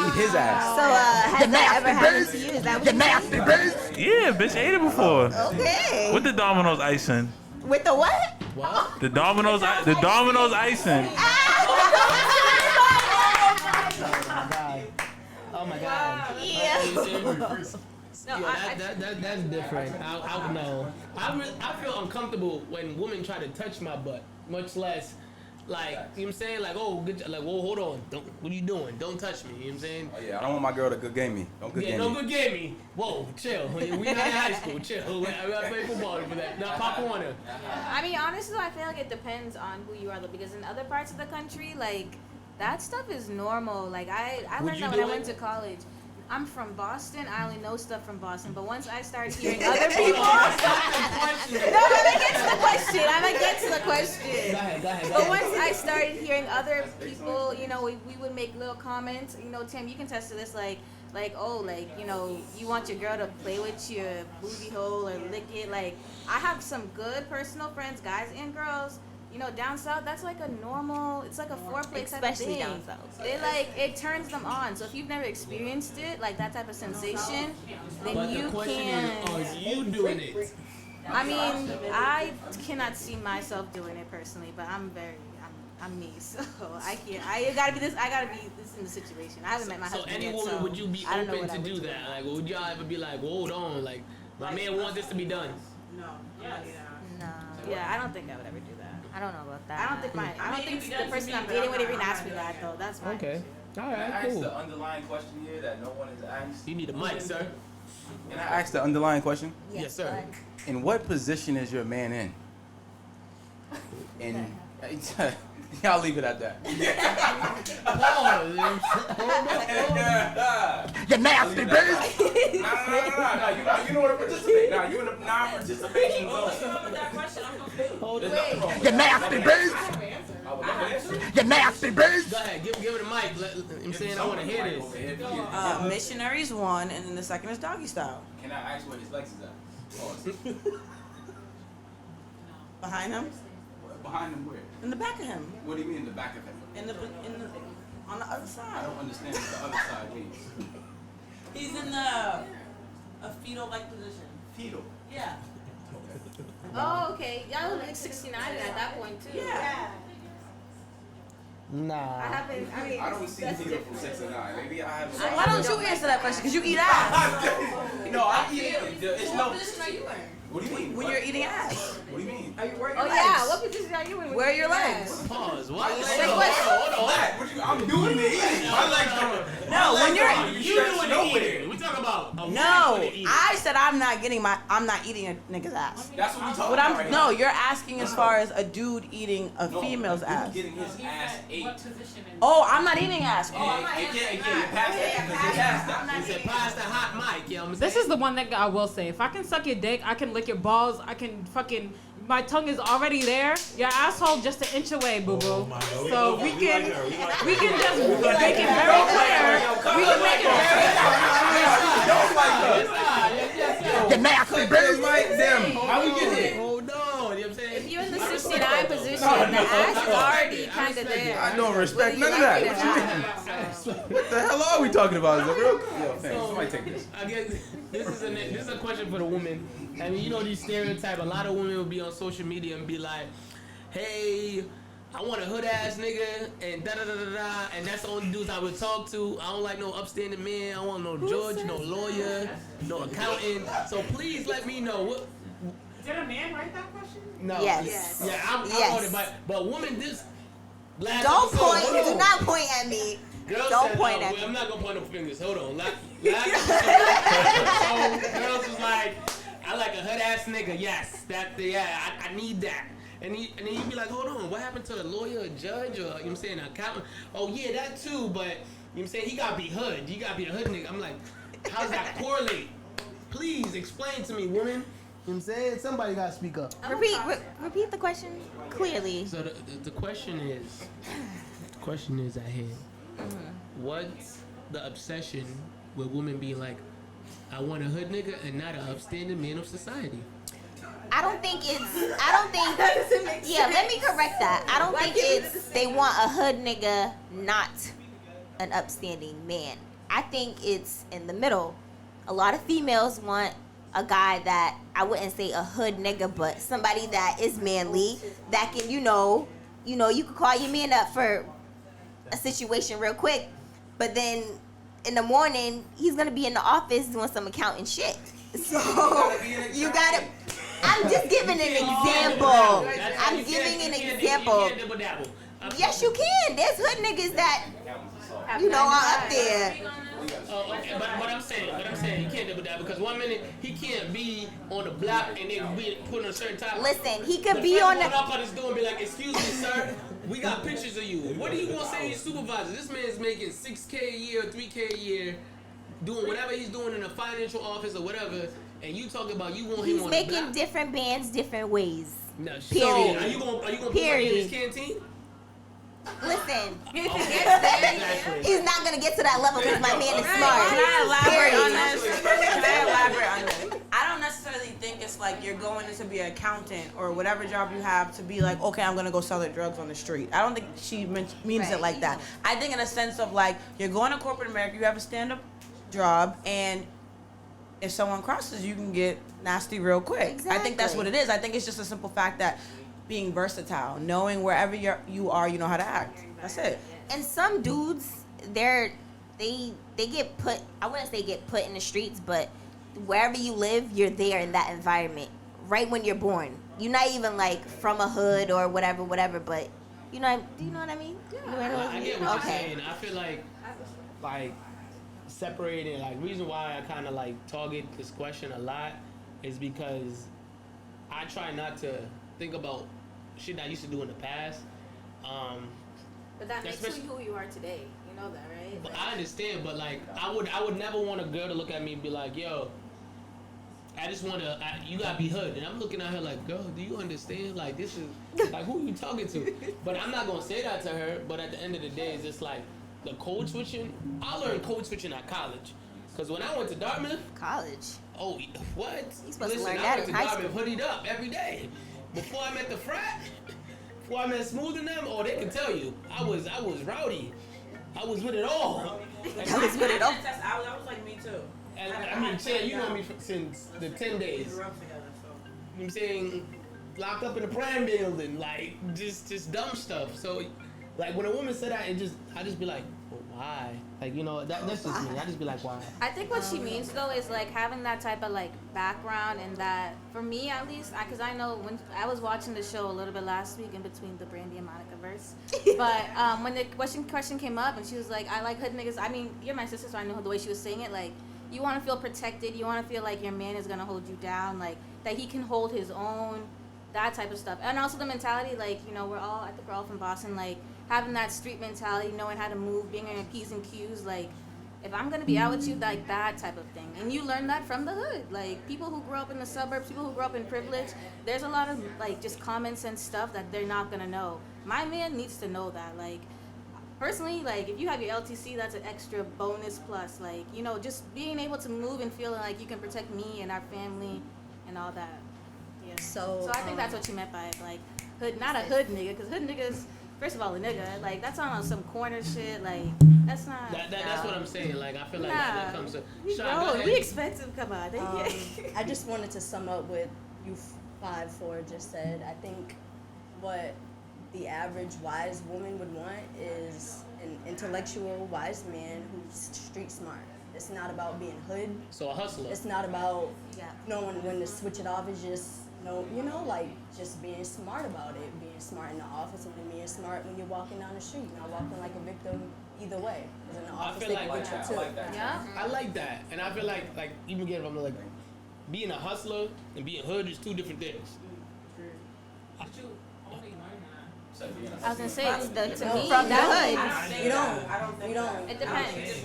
Eat his ass. So, has that ever happened to you? Is that what you nasty bitch? Yeah, bitch, ate it before. Okay. With the Domino's icing. With the what? What? The Domino's icing. Oh my god. Yeah. No, Yo, that's different. I know. I feel uncomfortable when women try to touch my butt, much less, like, you know what I'm saying? Like, oh, good, like, whoa, hold on. What are you doing? Don't touch me. You know what I'm saying? Oh yeah, I don't want my girl to good game me. Don't good game me. Good game me. Whoa, chill. We not in high school. Chill. We gotta play football for that. Not Pop Warner. I mean, honestly, I feel like it depends on who you are, though, because in other parts of the country, like, that stuff is normal. Like, I learned that when I went to college. I'm from Boston. I only know stuff from Boston. But once I started hearing other people, no, I'm gonna get to the question. Go ahead. But once I started hearing other people, you know, we would make little comments. You know, Tim, you can test to this, like, oh, like, you know, you want your girl to play with your booty hole or lick it. Like, I have some good personal friends, guys and girls. You know, down south, that's like a normal, it's like a foreplay type of thing. Especially down south. It like, it turns them on. So if you've never experienced it, like that type of sensation, then But you the question can. is, are you doing it? I mean, I cannot see myself doing it personally, but I'm me, so I can't. I gotta be this in the situation. I haven't met my So husband any yet, woman, so would you be I don't know open what I to would do that? Like, would y'all ever be like, hold on, like, my man wants this to be done? No. Yes. No. Yeah, I don't think I would ever do that. I don't know about that. I don't think the person I'm dating would even ask me that though. That's fine. Okay. All Can I right, ask cool. the underlying question here that no one has asked? You need a mic, sir. Can I ask the underlying question? Yes, sir. In what position is your man in? And y'all leave it at that. You nasty bitch! Nah, you know what to participate. Nah, you in the non-participation zone. You nasty bitch! You nasty bitch! Go ahead, give it a mic. I'm saying I want to hear this. Missionaries one, and then the second is doggy style. Can I ask where his legs is at? Pause. Behind him, Behind him where? in the back of him, What do you mean in the back of him? on the other I side. don't understand what the other side means. He's in a fetal-like position. Fetal. Yeah. Oh, okay. Y'all was like 69 at that point too. Yeah. Nah. I mean, I don't see that's fetal different. from 6 to 9. Maybe I have. So why don't you answer that question? Because you eat ass. No, I eat it. It's So no. what position are you in? What do you mean? When you're eating ass. What do you mean? Are you wearing Oh your yeah, legs? what position are you in? Where are your legs? Pause. What? Hold on. I'm doing the eating. My legs don't. No, when you're You doing the eating. We talking about a woman no, doing the eating. I said I'm not eating a nigga's ass. That's what we talking But about right now. you're asking as far as a dude eating a female's Dude ass. getting his ass ate. Oh, I'm not eating ass. It can't pass that because it has that. He said, pass the hot mic, you know what I'm saying? This is the one thing I will say. If I can suck your dick, I can lick your balls, I can fucking. My tongue is already there. Your asshole just an inch away, boo boo. So we can just make it very clear. We can make it very You nasty bitch. Like them. How we get here? Hold on, you know what I'm saying? If you're in the 69 prime position. The ass is already kind of there. I don't respect none of that. What you mean? What the hell are we talking about? Is it real? Yo, thanks. Somebody take this. I guess this is a question for the woman. I mean, you know these stereotypes. A lot of women will be on social media and be like, "Hey, I want a hood ass nigga and da da da da da," and that's the only dudes I would talk to. I don't like no upstanding man. I don't want no judge, no lawyer, no accountant. So please let me know what. Did a man write that question? No. Yes. Yeah, I Yes. wrote it, but women, this last Don't episode, point. hold on. Do not point at me. Girls Don't said, point at I'm me. not gonna point no fingers. Hold on. Last episode, girls was like, I like a hood ass nigga. Yes, I need that. And then you be like, hold on, what happened to a lawyer, a judge, or you know what I'm saying, an accountant? Oh yeah, that too, but you know what I'm saying, he gotta be hood. You gotta be a hood nigga. I'm like, how's that correlate? Please explain to me, women. You know what I'm saying? Somebody gotta speak up. Repeat the question clearly. So the question is at hand. What's the obsession with women being like, I want a hood nigga and not an upstanding man of society? I don't think. Yeah, let me correct that. I don't think it's they want a hood nigga, not an upstanding man. I think it's in the middle. A lot of females want a guy that, I wouldn't say a hood nigga, but somebody that is manly, that can, you could call your man up for a situation real quick, but then in the morning he's gonna be in the office doing some accounting shit. So you gotta. I'm just giving an example. I'm giving an example. Yes, you can. There's hood niggas that are up there. Okay, but I'm saying he can't double that because 1 minute he can't be on the block and then be put on a certain time. Listen, he could be on the. Up on his door and be like, "Excuse me, sir, we got pictures of you. What are you gonna say to your supervisor? This man's making $6K a year, $3K a year, doing whatever he's doing in a financial office or whatever, and you talking about you want him on the block." He's making different bands different ways. No, Period. Are you gonna put him in his canteen? Listen, Exactly. he's not gonna get to that level because my man is Can smart. I elaborate on this? Period. Can I elaborate on this? I don't necessarily think it's like you're going in to be an accountant or whatever job you have to be like, okay, I'm gonna go sell the drugs on the street. I don't think she means it like that. I think in a sense of like, you're going to corporate America, you have a stand-up job, and if someone crosses, you can get nasty real quick. I think that's what it is. I think it's just a simple fact that being versatile, knowing wherever you are, you know how to act. That's it. And some dudes, they get put. I wouldn't say get put in the streets, but wherever you live, you're there in that environment right when you're born. You're not even like from a hood or whatever. But do you know what I mean? Yeah, I get what you're saying. I feel like separating. Like reason why I kind of like target this question a lot is because I try not to think about shit I used to do in the past. But that makes you who you are today. You know that, right? But I understand, but like I would never want a girl to look at me and be like, yo, I just want to, you gotta be hood. And I'm looking at her like, girl, do you understand? Like this is, like who you talking to? But I'm not gonna say that to her, but at the end of the day, it's just like, the code switching, I learned code switching at college. Because when I went to Dartmouth. College? Oh, what? You supposed Listen, to learn I that went in to high Dartmouth school. hoodied up every day. Before I met the frat, before I met Smooth and them, they can tell you, I was rowdy. I was with it all. I was with it all. I was like me too. And, I mean, Chan, you know me since the 10 days. We grew up together, so. You know what I'm saying? Locked up in the prime building, like, just dumb stuff. So, like, when a woman said that, I just be like, well, why? Like, that's just me. I just be like, why? I think what she means though is like having that type of like background, and that for me at least, because I know when I was watching the show a little bit last week in between the Brandy and Monica verse, but when the question came up and she was like, I like hood niggas. I mean, you're my sister, so I know the way she was saying it. Like, you want to feel protected. You want to feel like your man is gonna hold you down, like that he can hold his own, that type of stuff. And also the mentality, like I think we're all from Boston, like having that street mentality, knowing how to move, being in P's and Q's, like. If I'm gonna be out with you, like that type of thing, and you learn that from the hood. Like people who grew up in the suburbs, people who grew up in privilege, there's a lot of like just common sense stuff that they're not gonna know. My man needs to know that. Like personally, like if you have your LTC, that's an extra bonus plus. Like just being able to move and feeling like you can protect me and our family and all that. Yeah. So I think that's what you meant by it. Like hood, not a hood nigga, because hood niggas, first of all, a nigga, like, that's on some corner shit, like, that's not. That's what I'm saying. Like, I feel like Nah. that comes to. We Sean, go grown, ahead. we expensive, come on. I just wanted to sum up what you 5-4 just said. I think what the average wise woman would want is an intellectual wise man who's street smart. It's not about being hood. So a hustler. It's not about knowing when to switch it off. It's just like just being smart about it. Being smart in the office and then being smart when you're walking down the street. Not walking like a victim either way. 'Cause in the office feel they like can get you too. Yeah. I like that, and I feel like even getting from like being a hustler and being hood is two different things. I was gonna say, to me, From the that hood. hood. You don't. It depends.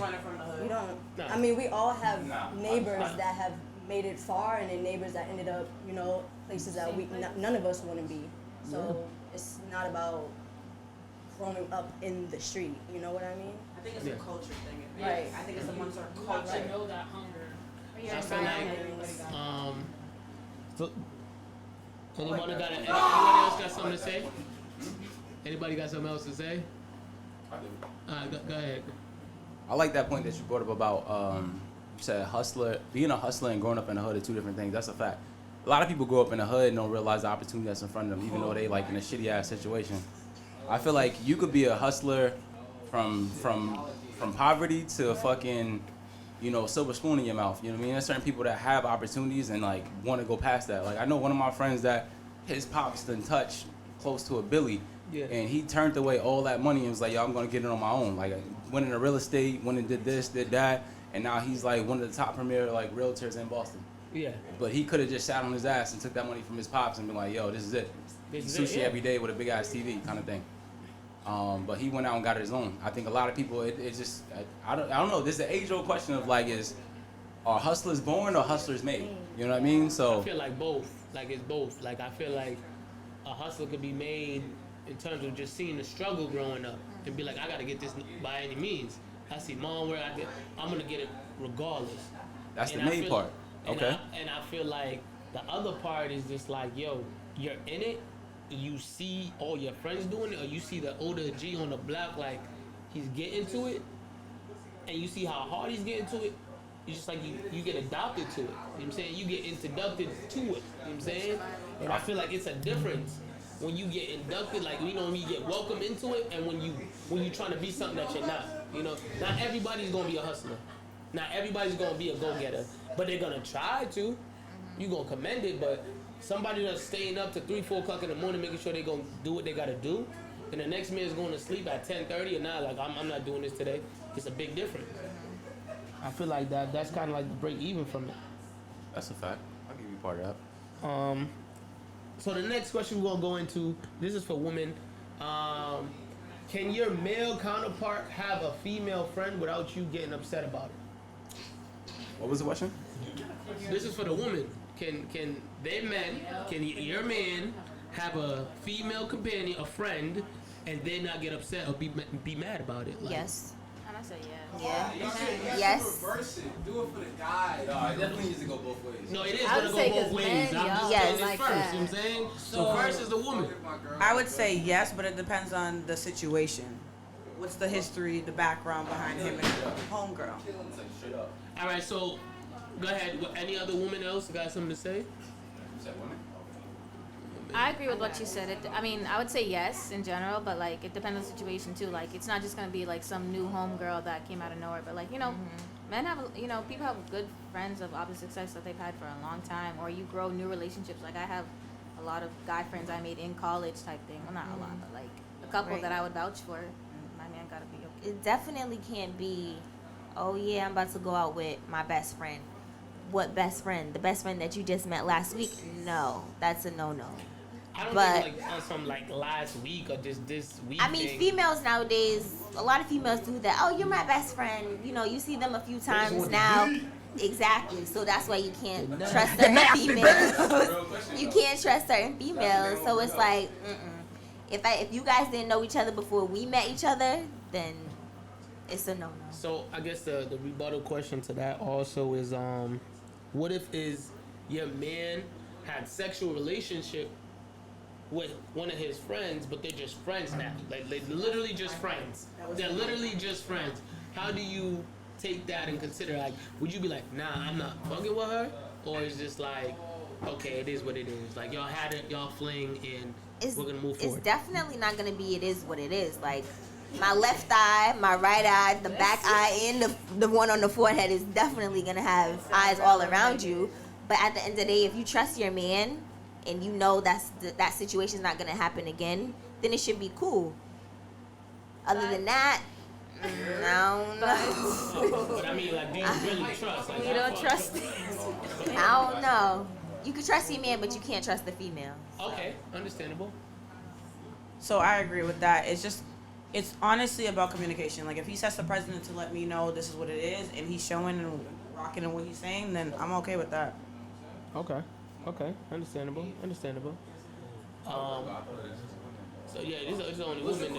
You don't. No. I mean, we all have neighbors that have made it far, and then neighbors that ended up, places that none of us want to be. So it's not about growing up in the street. You know what I mean? I think it's a culture thing. Right. I think it's a one sort of You have culture. to know that hunger. I feel like, so, anyone else got something to say? Anybody got something else to say? Go ahead. I like that point that you brought up about you said being a hustler and growing up in the hood are two different things. That's a fact. A lot of people grow up in the hood and don't realize the opportunity that's in front of them, even though they like in a shitty ass situation. I feel like you could be a hustler from poverty to fucking, silver spoon in your mouth. You know what I mean? There's certain people that have opportunities and like want to go past that. Like I know one of my friends that his pops done touched close to a Billy. Yeah. And he turned away all that money and was like, yo, I'm gonna get it on my own. Like, I went into real estate, went and did this, did that, and now he's like one of the top premier like realtors in Boston. Yeah. But he could have just sat on his ass and took that money from his pops and been like, yo, this is it. Sushi every day with a big ass TV kind of thing. But he went out and got his own. I think a lot of people, it's just, I don't know. There's the age old question of like, are hustlers born or hustlers made? You know what I mean? So I feel like both. Like it's both. Like I feel like a hustler could be made in terms of just seeing the struggle growing up and be like, I gotta get this by any means. I see mom where I'm gonna get it regardless. That's And the I main feel- part. Okay. And I feel like the other part is just like, yo, you're in it, you see all your friends doing it, or you see the older G on the block, like he's getting to it, and you see how hard he's getting to it. It's just like you get adopted to it. You know what I'm saying? You get introduced to it. You know what I'm saying? And I feel like it's a difference when you get inducted, like when you get welcomed into it, and when you trying to be something that you're not. Not everybody's gonna be a hustler. Not everybody's gonna be a go-getter, but they're gonna try to. You gonna commend it, but somebody that's staying up to 3-4 o'clock in the morning, making sure they gonna do what they gotta do, and the next man's going to sleep at 10:30 and not like I'm not doing this today. It's a big difference. I feel like that's kind of like the break even from it. That's a fact. I'll give you part of that. So the next question we're gonna go into, this is for women. Can your male counterpart have a female friend without you getting upset about it? What was the question? This is for the woman. Can your man have a female companion, a friend, and they not get upset or be mad about it? Like, Yes. And I say Yeah. Yes. Yes. Do it for the guy. No, it definitely needs to go both ways. No, it is I gonna would go say both 'cause ways. men, I'm just yes, saying it like first. that. You know what I'm saying? So first is the woman. I would say yes, but it depends on the situation. What's the history, the background behind him and homegirl? It's like straight up. All right, so go ahead. Any other woman else got something to say? You said women? I agree with what you said. I would say yes in general, but like it depends on the situation too. Like it's not just gonna be like some new homegirl that came out of nowhere, but like men have people have good friends of opposite success that they've had for a long time, or you grow new relationships. Like I have a lot of guy friends I made in college type thing. Well, not a lot, but like a couple Right. that I would vouch for. My man gotta be okay. It definitely can't be, oh yeah, I'm about to go out with my best friend. What best friend? The best friend that you just met last week? No, that's a no-no. I don't But- think like on some like last week or just this week. I mean, thing. females nowadays, a lot of females do that. Oh, you're my best friend. You see them a few times now. Exactly. So that's why you can't trust certain females. You can't trust certain females. So it's like, if you guys didn't know each other before we met each other, then it's a no-no. So I guess the rebuttal question to that also is what if your man had sexual relationship with one of his friends, but they're just friends now. Like they're literally just friends. They're literally just friends. How do you take that and consider? Like, would you be like, nah, I'm not fucking with her, or is just like, okay, it is what it is. Like y'all had it, y'all fling, and we're gonna move forward. It's definitely not gonna be. It is what it is. Like my left eye, my right eye, the back eye, and the one on the forehead is definitely gonna have eyes all around you. But at the end of the day, if you trust your man and you know that situation's not gonna happen again, then it should be cool. Other than that, I don't know. But I mean, like, do you really trust? Like, You don't trust. I don't know. You can trust your man, but you can't trust the female. Okay, understandable. So I agree with that. It's honestly about communication. Like if he sets the precedent to let me know this is what it is, and he's showing and rocking in what he's saying, then I'm okay with that. Okay, understandable. So yeah, this is only women. I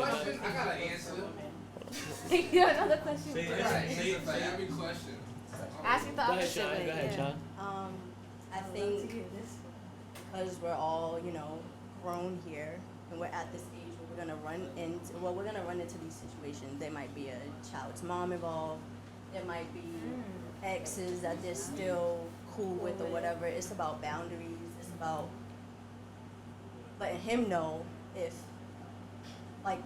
gotta answer. You have another question? Say every question. Ask it the Go ahead, opposite Sean. way. Go ahead, Sean. I think because we're all, grown here and we're at this age where we're gonna run into these situations. There might be a child's mom involved. There might be exes that they're still cool with or whatever. It's about boundaries. It's about letting him know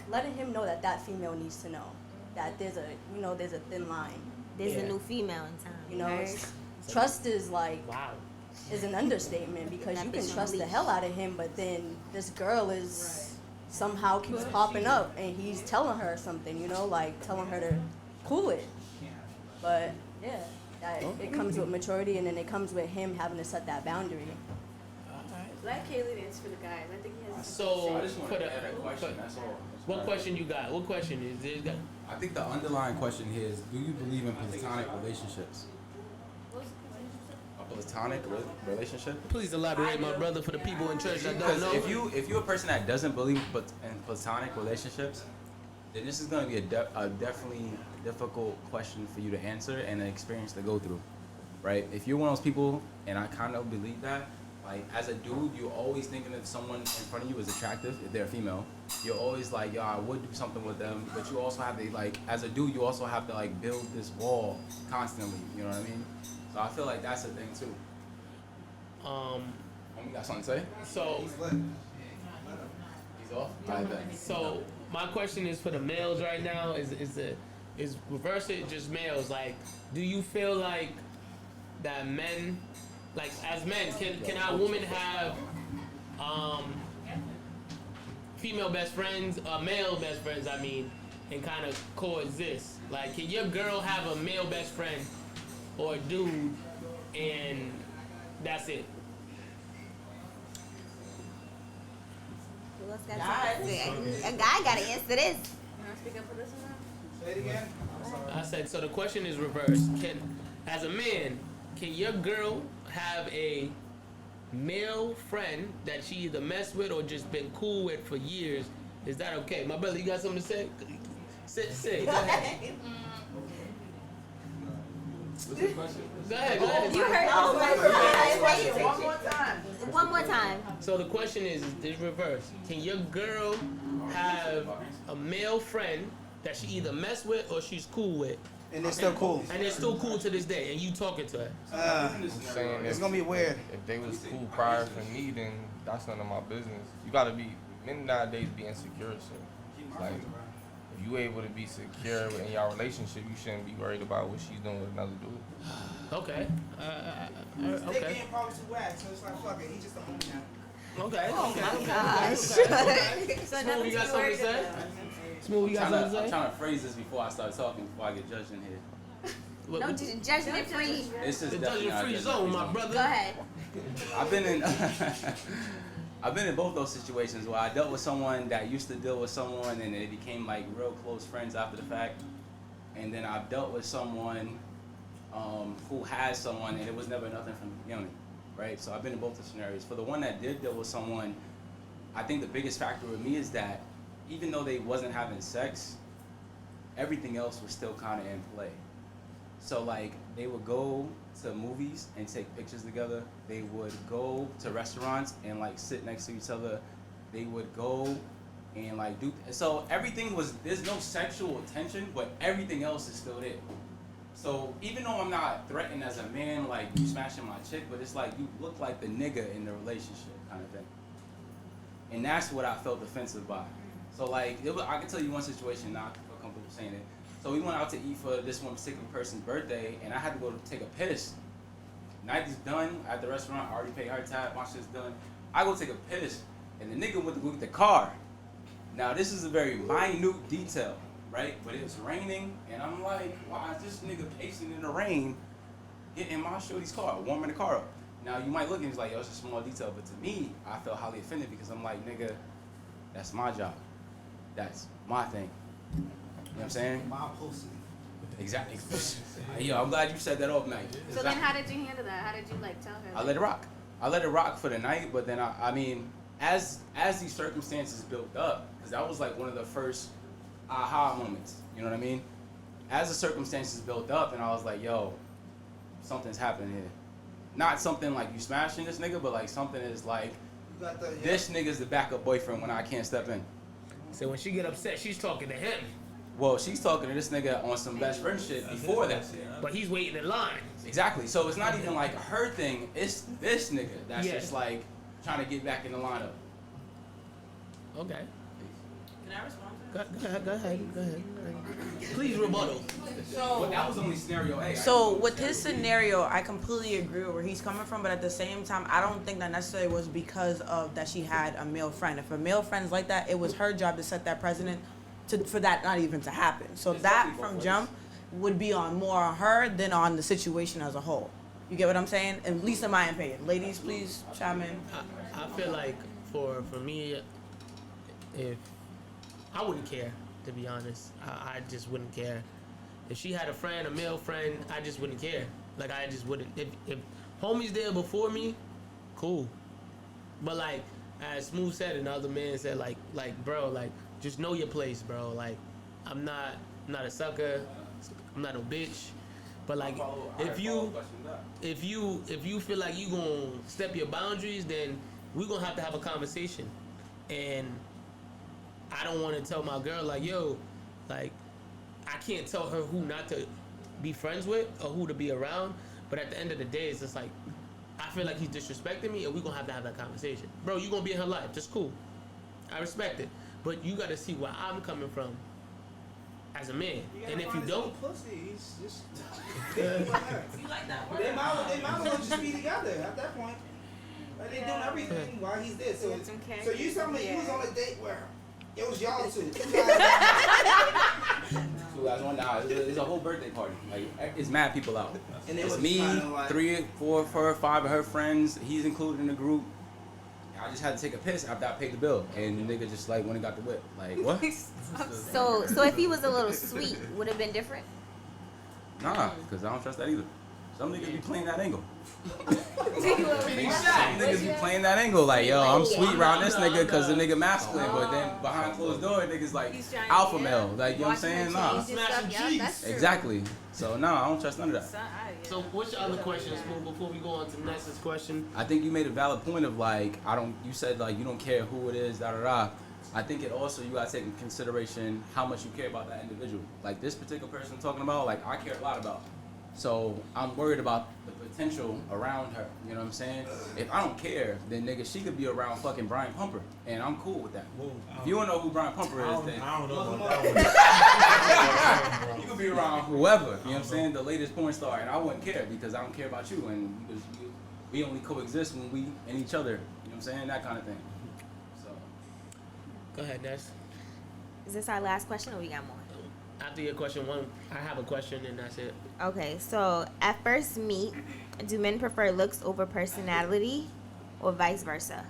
letting him know that female needs to know that there's a thin line. There's a new female in town. Trust is wow. is an understatement because you can trust the hell out of him, but then this girl is somehow keeps popping up and he's telling her something, telling her to cool it. But yeah, it comes with maturity, and then it comes with him having to set that boundary. Let Kaylee answer for the guys. I think he has. So, I just want to add a question. That's all. what question you got? What question is this? I think the underlying question here is: do you believe in platonic relationships? A platonic relationship? Please elaborate, my brother, for the people in church that don't Because know. if you're a person that doesn't believe in platonic relationships, then this is going to be a definitely difficult question for you to answer and an experience to go through, right? If you're one of those people, and I kind of believe that, like as a dude, you're always thinking if someone in front of you is attractive, if they're female, you're always like, yo, I would do something with them, but you also have to, like, as a dude, you also have to, like, build this wall constantly, you know what I mean? So I feel like that's a thing, too. You got something to say? So, He's off? I bet. so my question is for the males right now, is reverse it, just males. Like, do you feel like that men, like as men, can our women have female best friends, male best friends, I mean, and kind of coexist? Like, can your girl have a male best friend or a dude, and that's it? Who else got something to say? A guy got to answer this. Can I speak up for this one? Say it again. I said, so the question is reversed. As a man, can your girl have a male friend that she either messed with or just been cool with for years? Is that okay? My brother, you got something to say? Say. Go ahead. What's the question? Go ahead. You heard one more time. So the question is reversed. Can your girl have a male friend that she either messed with or she's cool with? And they're still cool. And they're still cool to this day, and you talking to her? I'm saying it's gonna be weird. If they was cool prior to me, then that's none of my business. You gotta be, men nowadays be insecure, so like, if you able to be secure in your relationship, you shouldn't be worried about what she's doing with another dude. Okay. They Okay. getting probably too whack, so it's like, fuck it, he's just a homie now. Okay. Oh my gosh. Smooth, you got something to say? Smooth, you got something to I'm say? trying to phrase this before I start talking, before I get judged in here. No judgment free. This is The definitely not judgment-free a zone, my zone. brother. Go ahead. I've been in both those situations where I dealt with someone that used to deal with someone and they became like real close friends after the fact. And then I've dealt with someone who has someone and it was never nothing from the beginning, right? So I've been in both the scenarios. For the one that did deal with someone, I think the biggest factor with me is that even though they wasn't having sex, everything else was still kind of in play. So like they would go to movies and take pictures together. They would go to restaurants and like sit next to each other. they would go and like do. So everything was, there's no sexual tension, but everything else is still there. So even though I'm not threatened as a man, like you smashing my chick, but it's like you look like the nigga in the relationship kind of thing. And that's what I felt offensive by. So like, I can tell you one situation, not feel comfortable saying it. So we went out to eat for this one particular person's birthday, and I had to go to take a piss. Night is done at the restaurant, I already paid her tab, my shit's done. I go take a piss, and the nigga went to go get the car. Now this is a very minute detail, right? But it's raining, and I'm like, why is this nigga pacing in the rain, getting my shorty's car, warming the car up? Now you might look and it's like, yo, it's a small detail, but to me, I felt highly offended because I'm like, nigga, that's my job. That's my thing. You know what I'm saying? My pussy. Exactly. Yo, I'm glad you said that off, Mike. So then how did you handle that? How did you like tell her? I let it rock. I let it rock for the night, but then I mean, as these circumstances built up, because that was like one of the first aha moments, you know what I mean? As the circumstances built up, and I was like, yo, something's happening here. Not something like you smashing this nigga, but like something is like, this nigga's the backup boyfriend when I can't step in. So when she get upset, she's talking to him. Well, she's talking to this nigga on some best friend shit before that. But he's waiting in line. Exactly. So it's not even like her thing. It's this nigga that's just like trying to get back in the lineup. Okay. Can I respond Go ahead. Please rebuttal. But that was only scenario A. So with his scenario, I completely agree with where he's coming from, but at the same time, I don't think that necessarily was because of that she had a male friend. If a male friend's like that, it was her job to set that precedent for that not even to happen. So that from jump would be more on her than on the situation as a whole. You get what I'm saying? At least in my opinion. Ladies, please chime in. I feel like for me, if I wouldn't care, to be honest. I just wouldn't care. If she had a friend, a male friend, I just wouldn't care. Like, I just wouldn't. If homie's there before me, cool. But like, as Smooth said and the other man said, like bro, like, just know your place, bro. Like, I'm not a sucker. I'm not no bitch. But like, if you feel like you gonna step your boundaries, then we gonna have to have a conversation. And I don't want to tell my girl like, yo, like, I can't tell her who not to be friends with or who to be around. But at the end of the day, it's just like, I feel like he's disrespecting me, and we gonna have to have that conversation. Bro, you gonna be in her life, that's cool. I respect it. But you gotta see where I'm coming from as a man. And if you don't, You like that? They might as well just be together at that point. Like, they doing everything while he's there. So you tell me you was on a date where it was y'all two. Two guys on now. It's a whole birthday party. Like, it's mad people out. And it's me, 3, 4, 5 of her friends. He's included in the group. I just had to take a piss after I paid the bill, and the nigga just like went and got the whip. Like, what? So if he was a little sweet, would have been different? Nah, because I don't trust that either. Some niggas be playing that angle. Some Niggas be playing that angle, like, yo, I'm sweet around this nigga because the nigga masculine, but then behind closed door, niggas like alpha male. Like, you know what I'm saying? Nah. Exactly. So, no, I don't trust none of that. So what's your other question, Smooth, before we go on to the next question? I think you made a valid point of like, you said like you don't care who it is, da. I think it also, you gotta take into consideration how much you care about that individual. Like this particular person I'm talking about, like I care a lot about. So I'm worried about the potential around her, you know what I'm saying? If I don't care, then nigga, she could be around fucking Brian Pumper, and I'm cool with that. If you don't know who Brian Pumper is, then I don't know about that. you could be around whoever, you know what I'm saying? The latest porn star, and I wouldn't care because I don't care about you, and we only coexist when we and each other, you know what I'm saying? That kind of thing. So, go ahead, Ness. Is this our last question or we got more? After your question one, I have a question and that's it. Okay, so at first meet, do men prefer looks over personality or vice versa?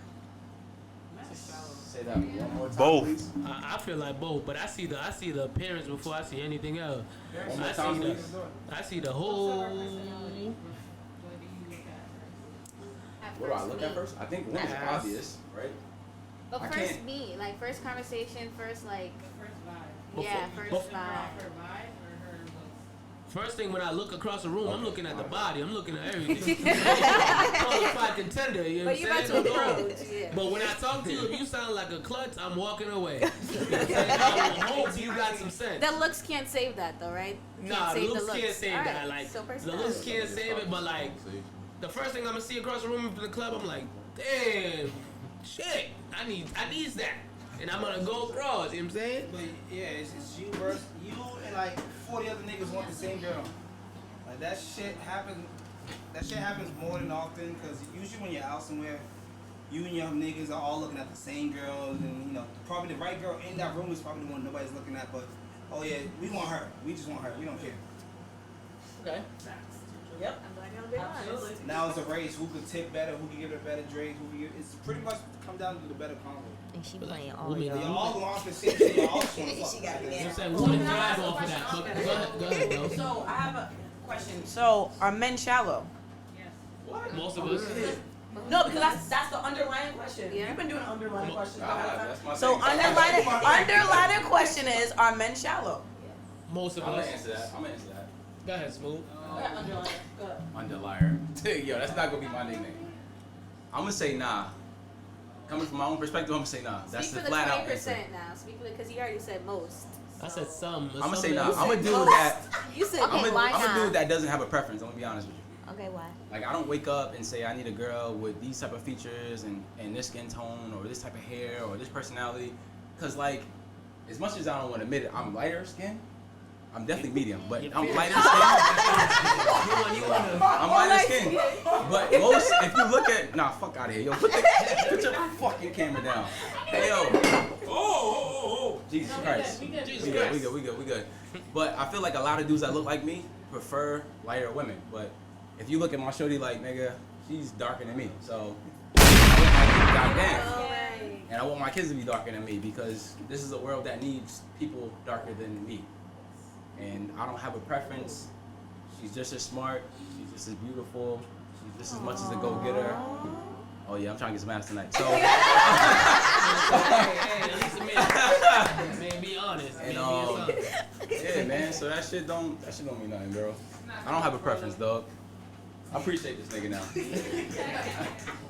Say that one more time, Both. please. I feel like both, but I see the appearance before I see anything else. One more time, please. I see the whole. What do I look at first? I think one is obvious, right? But I first can't- meet, like first conversation, first like. First vibe. Yeah, first vibe. Her vibe or her looks? First thing when I look across the room, I'm looking at the body. I'm looking at everything. Qualified contender, you know what I'm saying? But when I talk to you, if you sound like a klutz, I'm walking away. You know what I'm saying? I hope you got some sense. The looks can't save that though, right? Nah, the looks can't save All that. right, Like so the looks can't save it, but like the first thing I'm gonna see across the room in the club, I'm like, damn, shit, I need that. And I'm gonna go across, you know what I'm saying? But yeah, it's you versus you and like 40 other niggas want the same girl. Like that shit happens more than often because usually when you're out somewhere, you and your niggas are all looking at the same girls, and you know probably the right girl in that room is probably the one nobody's looking at. But oh yeah, we want her. We just want her. We don't care. Okay. Yep. Absolutely. Now it's a race. Who could tip better? Who can give it a better Drake? Who can give? It's pretty much come down to the better combo. And she playing all Y'all y'all. all going off the same shit. Y'all all just want to fuck. She got me You know there. what I'm saying? We wanna drive off of that. But go ahead, bro. So I have a question. So are men shallow? Most of us. No, because that's the underlying question. Yeah. You've been doing underlying questions. That's my So thing. underlying question is, are men shallow? Most of I'm us. gonna answer that. Go ahead, Smooth. Underlier. Yo, that's not gonna be my nickname. I'm gonna say nah. Coming from my own perspective, I'm gonna say nah. That's Speak the for the flat out 20% answer. now. Speak for because you already said most. I said some. I'm gonna say some nah. of I'm a us- dude that. You said Okay, why I'm a not? dude that doesn't have a preference. I'm gonna be honest with you. Okay, why? Like I don't wake up and say I need a girl with these type of features and this skin tone or this type of hair or this personality, cause like as much as I don't want to admit it, I'm lighter skin. I'm definitely medium, but I'm lighter skin. I'm lighter skin. But most, if you look at, nah, fuck out of here, yo. Put your fucking camera down. Hey yo. Oh. Jesus Christ. We good. But I feel like a lot of dudes that look like me prefer lighter women. But if you look at my shorty, like nigga, she's darker than me. So goddamn. And I want my kids to be darker than me because this is a world that needs people darker than me. And I don't have a preference. She's just as smart. She's just as beautiful. She's just as much as a go-getter. Oh yeah, I'm trying to get some ass tonight. So. Hey, at least a man be honest. And Man, be yeah, man. So that shit don't mean nothing, bro. I don't have a preference, dog. I appreciate this nigga now.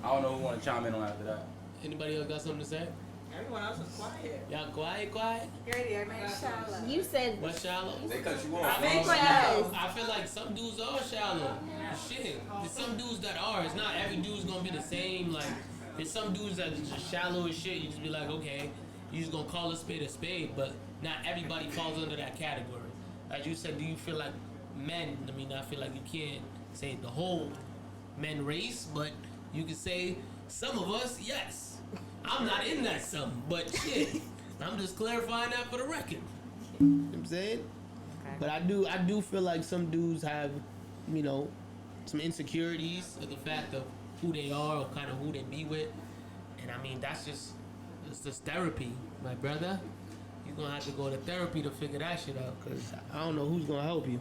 I don't know who want to chime in on after that. Anybody else got something to say? Everyone else is quiet. Y'all quiet? You said What shallow? They cut you I off. feel like some dudes are shallow. Shit. There's some dudes that are. It's not every dude's gonna be the same. Like, there's some dudes that are just shallow as shit. You just be like, okay, you just gonna call a spade, but not everybody falls under that category. As you said, do you feel like men, I mean, I feel like you can't say the whole men race, but you can say some of us, yes. I'm not in that some, but shit. I'm just clarifying that for the record. You know what I'm saying? Okay. But I do feel like some dudes have, you know, some insecurities of the fact of who they are or kind of who they be with. And I mean, it's just therapy, my brother. You're gonna have to go to therapy to figure that shit out, cause I don't know who's gonna help you.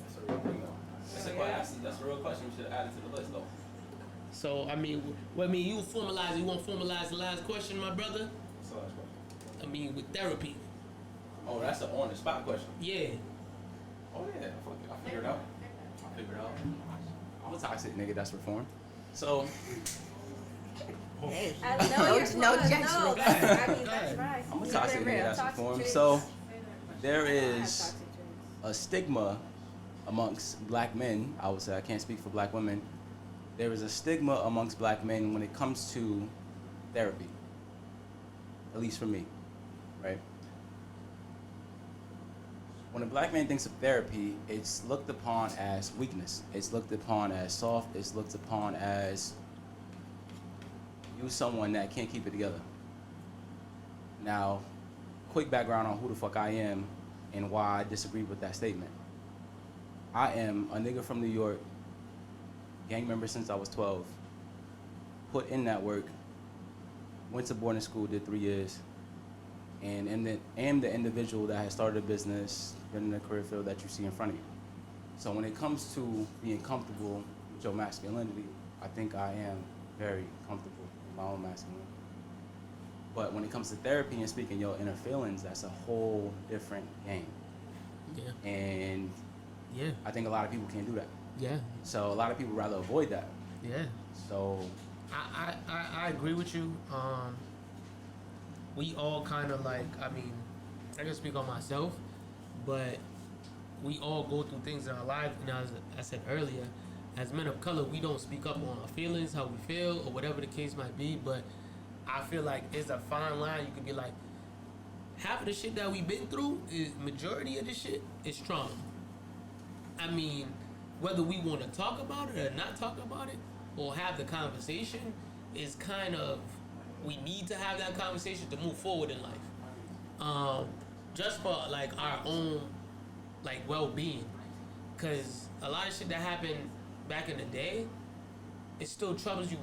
That's a real thing, though. That's a real question. We should add it to the list, though. So I mean, you want to formalize the last question, my brother? What's the last question? I mean, with therapy. Oh, that's an on-the-spot question. Yeah. Oh yeah, fuck it. I figured it out. I'm a toxic nigga that's reformed. So. hey, I know you're no fun. judgment. No, I mean, that's right. I'm a Keep toxic it nigga real. that's Toxic reformed. traits. So there I have is toxic traits. a stigma amongst black men. I would say, I can't speak for black women. There is a stigma amongst black men when it comes to therapy. At least for me, right? When a black man thinks of therapy, it's looked upon as weakness. It's looked upon as soft. It's looked upon as you someone that can't keep it together. Now, quick background on who the fuck I am and why I disagree with that statement. I am a nigga from New York, gang member since I was 12, put in that work, went to boarding school, did 3 years, and am the individual that has started a business, been in the career field that you see in front of you. So when it comes to being comfortable with your masculinity, I think I am very comfortable with my own masculinity. But when it comes to therapy and speaking your inner feelings, that's a whole different game. Yeah. And Yeah. I think a lot of people can't do that. Yeah. So a lot of people rather avoid that. Yeah. So I agree with you. We all kind of like, I mean, I can speak on myself, but we all go through things in our life. And as I said earlier, as men of color, we don't speak up on our feelings, how we feel, or whatever the case might be. But I feel like it's a fine line. You could be like, half of the shit that we've been through, majority of the shit is trauma. I mean, whether we want to talk about it or not talk about it, or have the conversation, is kind of, we need to have that conversation to move forward in life. Just for like our own like well-being, because a lot of shit that happened back in the day, it still troubles you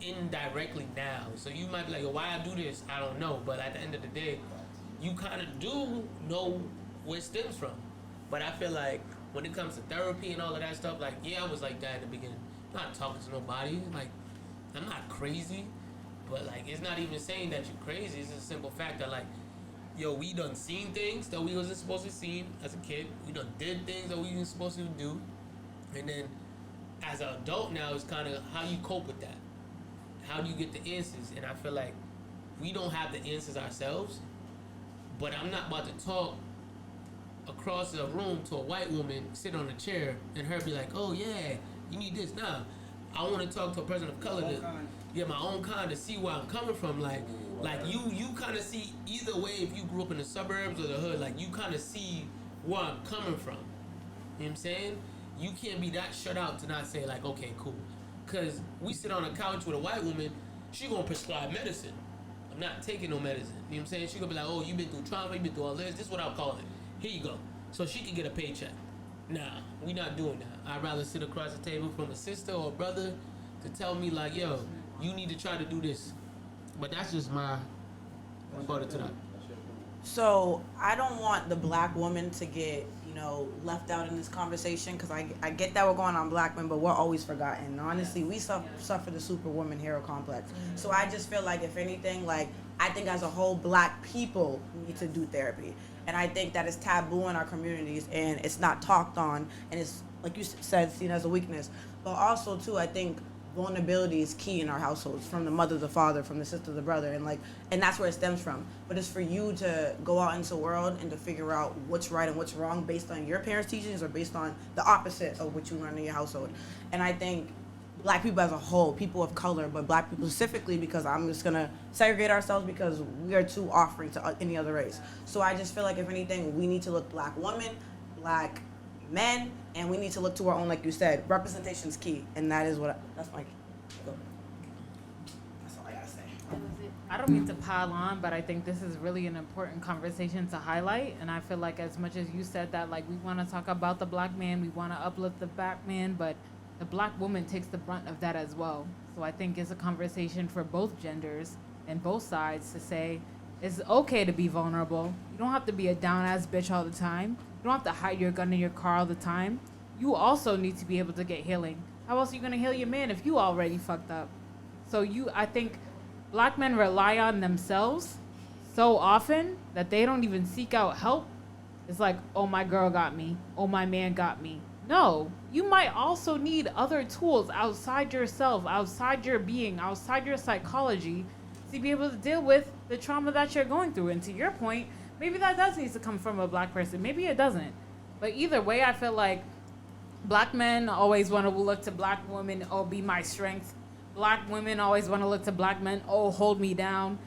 indirectly now. So you might be like, why I do this? I don't know. But at the end of the day, you kind of do know where it stems from. But I feel like when it comes to therapy and all of that stuff, like, yeah, I was like that in the beginning. I'm not talking to nobody. Like, I'm not crazy. But, like, it's not even saying that you're crazy. It's just a simple fact that, like, yo, we done seen things that we wasn't supposed to see as a kid. We done did things that we wasn't supposed to do. And then as an adult now, it's kind of how you cope with that. How do you get the answers? And I feel like we don't have the answers ourselves. But I'm not about to talk across the room to a white woman, sit on a chair, and her be like, oh, yeah, you need this. Nah, I want to talk to a person of color to get my own kind to see where I'm coming from. Like you kind of see either way, if you grew up in the suburbs or the hood, like you kind of see where I'm coming from. You know what I'm saying? You can't be that shut out to not say like, okay, cool. Because we sit on a couch with a white woman, she gonna prescribe medicine. I'm not taking no medicine. You know what I'm saying? She gonna be like, oh, you been through trauma, you been through all this. This is what I'll call it. Here you go. So she can get a paycheck. Nah, we not doing that. I'd rather sit across the table from a sister or a brother to tell me like, yo, you need to try to do this. But that's just my rebuttal to that. So I don't want the black woman to get, left out in this conversation, because I get that we're going on black men, but we're always forgotten. Honestly, we suffer the superwoman hero complex. So I just feel like, if anything, like, I think as a whole, black people need to do therapy. And I think that is taboo in our communities, and it's not talked on, and it's, like you said, seen as a weakness. But also, too, I think vulnerability is key in our households, from the mother to the father, from the sister to the brother, and that's where it stems from. But it's for you to go out into the world and to figure out what's right and what's wrong based on your parents' teachings or based on the opposite of what you learned in your household. And I think black people as a whole, people of color, but black people specifically, because I'm just gonna segregate ourselves because we are too offering to any other race. So I just feel like, if anything, we need to look black women, black men, and we need to look to our own, like you said. Representation is key, and that's my that's all I gotta say. I don't mean to pile on, but I think this is really an important conversation to highlight. And I feel like, as much as you said that, like, we want to talk about the black man, we want to uplift the black man, but the black woman takes the brunt of that as well. So I think it's a conversation for both genders and both sides to say it's okay to be vulnerable. You don't have to be a down-ass bitch all the time. You don't have to hide your gun in your car all the time. You also need to be able to get healing. How else are you going to heal your man if you already fucked up? So I think black men rely on themselves so often that they don't even seek out help. It's like, oh, my girl got me. Oh, my man got me. No, you might also need other tools outside yourself, outside your being, outside your psychology, to be able to deal with the trauma that you're going through. And to your point, maybe that does need to come from a black person. Maybe it doesn't. But either way, I feel like black men always want to look to black women, oh, be my strength. Black women always want to look to black men, oh, hold me down.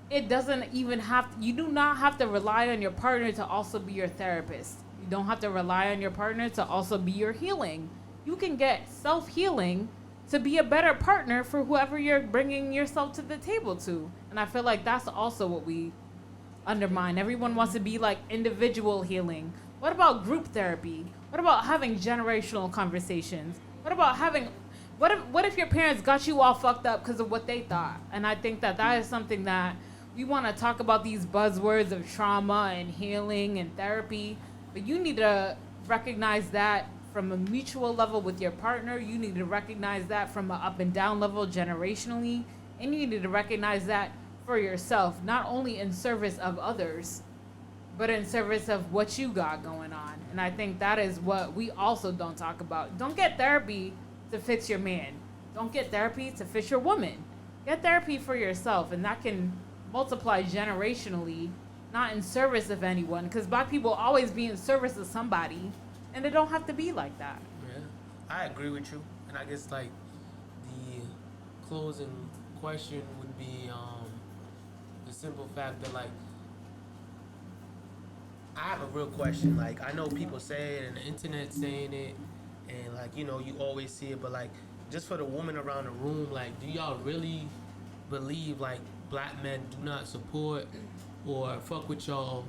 It doesn't even you do not have to rely on your partner to also be your therapist. You don't have to rely on your partner to also be your healing. You can get self-healing to be a better partner for whoever you're bringing yourself to the table to. And I feel like that's also what we undermine. Everyone wants to be like individual healing. What about group therapy? What about having generational conversations? What if your parents got you all fucked up because of what they thought? And I think that is something that we want to talk about, these buzzwords of trauma and healing and therapy, but you need to recognize that from a mutual level with your partner. You need to recognize that from an up and down level generationally, and you need to recognize that for yourself, not only in service of others, but in service of what you got going on. And I think that is what we also don't talk about. Don't get therapy to fix your man. Don't get therapy to fix your woman. Get therapy for yourself, and that can multiply generationally, not in service of anyone, because black people always be in service of somebody, and it don't have to be like that. Yeah, I agree with you, and I guess like the closing question would be the simple fact that like I have a real question. Like I know people say it, and the internet saying it, and like you know you always see it, but like just for the women around the room, like do y'all really believe like black men do not support or fuck with y'all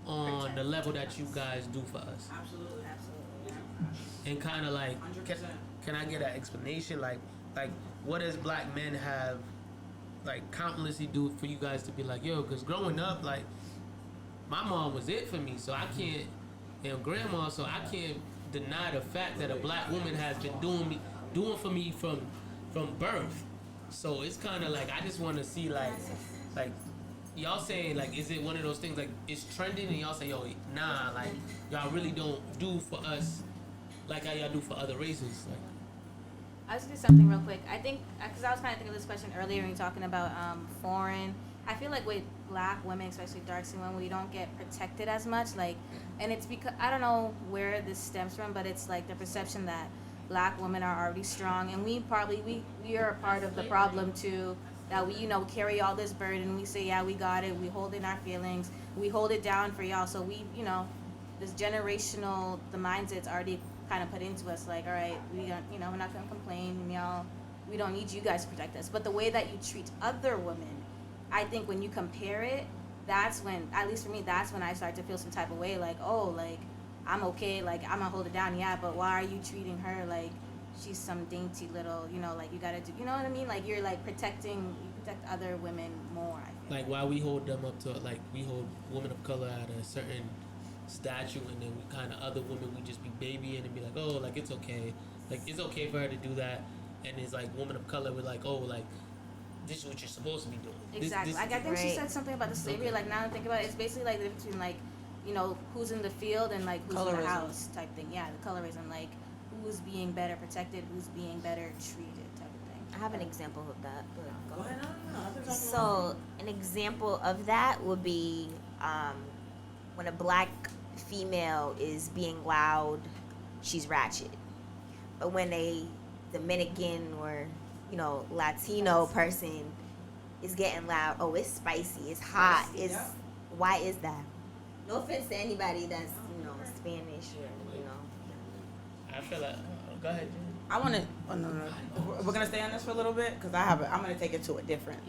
on the level that you guys do for us? Absolutely. And kind of like, can I get an explanation? Like what does black men have, like, countlessly do for you guys to be like, yo, because growing up, like, my mom was it for me, so I can't, and grandma, so I can't deny the fact that a black woman has been doing for me from birth. So it's kind of like, I just want to see, like, y'all saying, like, is it one of those things, like, it's trending, and y'all say, yo, nah, like, y'all really don't do for us like how y'all do for other races, like. I was gonna do something real quick. I think, because I was kind of thinking of this question earlier when you were talking about foreign. I feel like with black women, especially dark skinned women, we don't get protected as much. Like, and it's because, I don't know where this stems from, but it's like the perception that black women are already strong, and we are a part of the problem too. That we, carry all this burden. We say, yeah, we got it. We hold in our feelings. We hold it down for y'all. So we, this generational, the mindset's already kind of put into us, like, all right, we don't, we're not gonna complain, and y'all, we don't need you guys to protect us. But the way that you treat other women, I think when you compare it, that's when, at least for me, that's when I start to feel some type of way, like, oh, like, I'm okay, like, I'm gonna hold it down, yeah, but why are you treating her like she's some dainty little, like, you gotta do, you know what I mean? Like, you're like you protect other women more, I feel. Like, why we hold them up to, like, we hold women of color at a certain statue, and then we kind of, other women, we just be babying and be like, oh, like, it's okay for her to do that, and it's like women of color, we're like, oh, like, this is what you're supposed to be doing. Exactly. Like, I think she said something about the slavery. Okay. Like, now that I think about it, it's basically like the difference between, like, who's in the field and, like, who's in the house type thing. Yeah, the colorism, like, who's being better protected, who's being better treated type of thing. I have an example of that. But go ahead. No. So, an example of that would be when a black female is being loud, she's ratchet. But when a Dominican or Latino person is getting loud, oh, it's spicy, it's hot, why is that? No offense to anybody that's Spanish or I feel like, go ahead. I want to. Oh no. We're gonna stay on this for a little bit because I'm gonna take it to a different.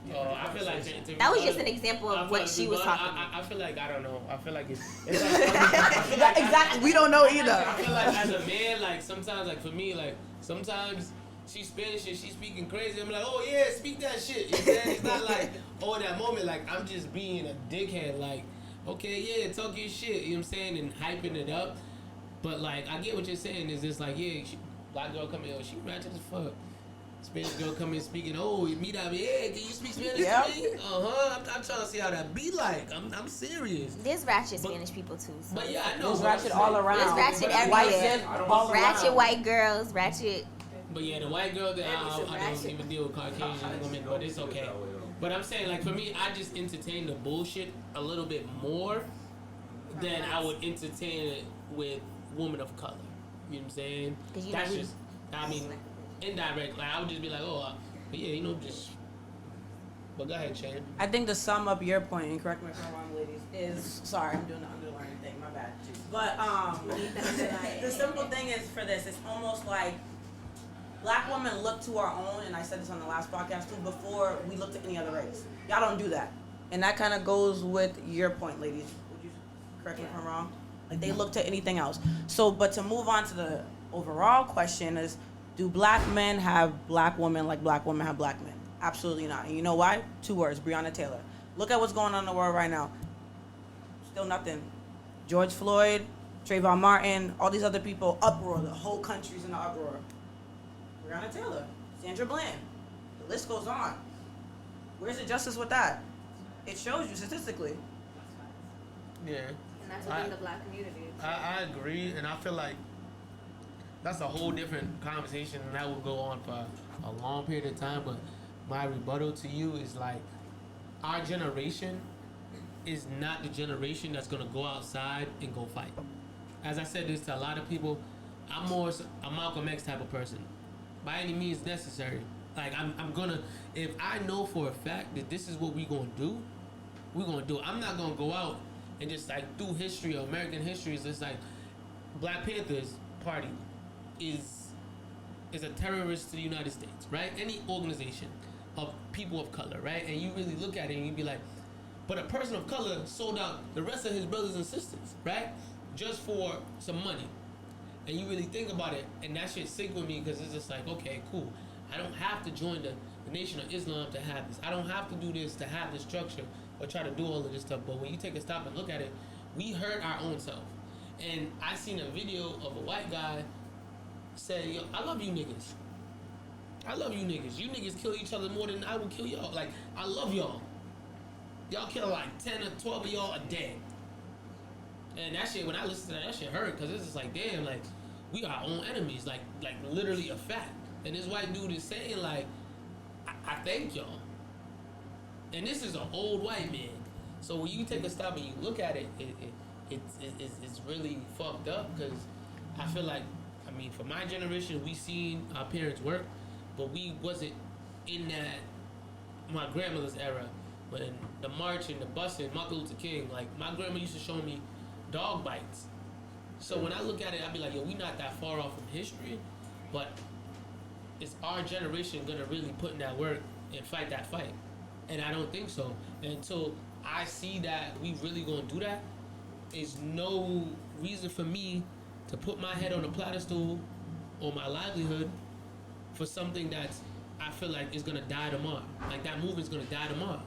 I feel like that was just an example of what she was talking about. I feel like, I don't know. I feel like it's exactly. We don't know either. I feel like as a man, like sometimes, like for me, like sometimes she's Spanish and she's speaking crazy. I'm like, oh yeah, speak that shit. You know what I'm saying? It's not like, oh, that moment, like I'm just being a dickhead. Like, okay, yeah, talk your shit. You know what I'm saying, and hyping it up. But like, I get what you're saying. Is just like, yeah, black girl come in, oh, she ratchet as fuck. Spanish girl come in speaking, oh, meet up, yeah, can you speak Spanish to me? I'm trying to see how that be like. I'm serious. There's ratchet Spanish people too. So. But yeah, I know. There's ratchet all around. There's ratchet everywhere. Ratchet white girls, ratchet. But yeah, the white girl, I don't even deal with Caucasian women, but it's okay. But I'm saying, like, for me, I just entertain the bullshit a little bit more than I would entertain it with women of color. You know what I'm saying? That's just, I mean, indirect. Like, I would just be like, oh, but yeah, just. But go ahead, Shane. I think to sum up your point, and correct me if I'm wrong, ladies, is sorry, I'm doing the underlining thing. My bad. But the simple thing is for this, it's almost like black women look to our own, and I said this on the last podcast too, before we look to any other race. Y'all don't do that, and that kind of goes with your point, ladies. Would you correct me if I'm wrong? Like, they look to anything else. So, but to move on to the overall question is, do black men have black women like black women have black men? Absolutely not. And you know why? 2 words, Breonna Taylor. Look at what's going on in the world right now. Still nothing. George Floyd, Trayvon Martin, all these other people, uproar. The whole country's in an uproar. Breonna Taylor, Sandra Bland. The list goes on. Where's the justice with that? It shows you statistically. Yeah. And that's within the black community. I agree, and I feel like that's a whole different conversation, and that will go on for a long period of time. But my rebuttal to you is like, our generation is not the generation that's gonna go outside and go fight. As I said this to a lot of people, I'm more a Malcolm X type of person. By any means necessary. Like I'm gonna, if I know for a fact that this is what we gonna do, we're gonna do it. I'm not gonna go out and just like through history or American history, it's just like Black Panthers Party is a terrorist to the United States, right? Any organization of people of color, right? And you really look at it and you be like, but a person of color sold out the rest of his brothers and sisters, right? Just for some money. And you really think about it, and that shit sink with me because it's just like, okay, cool. I don't have to join the Nation of Islam to have this. I don't have to do this to have this structure or try to do all of this stuff. But when you take a stop and look at it, we hurt our own self. And I seen a video of a white guy say, yo, I love you niggas. I love you niggas. You niggas kill each other more than I will kill y'all. Like, I love y'all. Y'all kill like 10 or 12 of y'all a day. And that shit, when I listen to that shit hurt, because it's just like, damn, like, we are our own enemies, like literally a fact. And this white dude is saying, like, I thank y'all. And this is an old white man. So when you take a stop and you look at it, it's really fucked up, because I feel like, I mean, for my generation, we seen our parents work, but we wasn't in that, my grandmother's era, when the march and the busing, Martin Luther King, like, my grandma used to show me dog bites. So when I look at it, I be like, yo, we not that far off from history, but is our generation gonna really put in that work and fight that fight? And I don't think so. And until I see that we really gonna do that, is no reason for me to put my head on a pedestal or my livelihood for something that's, I feel like is gonna die tomorrow. Like, that movement's gonna die tomorrow.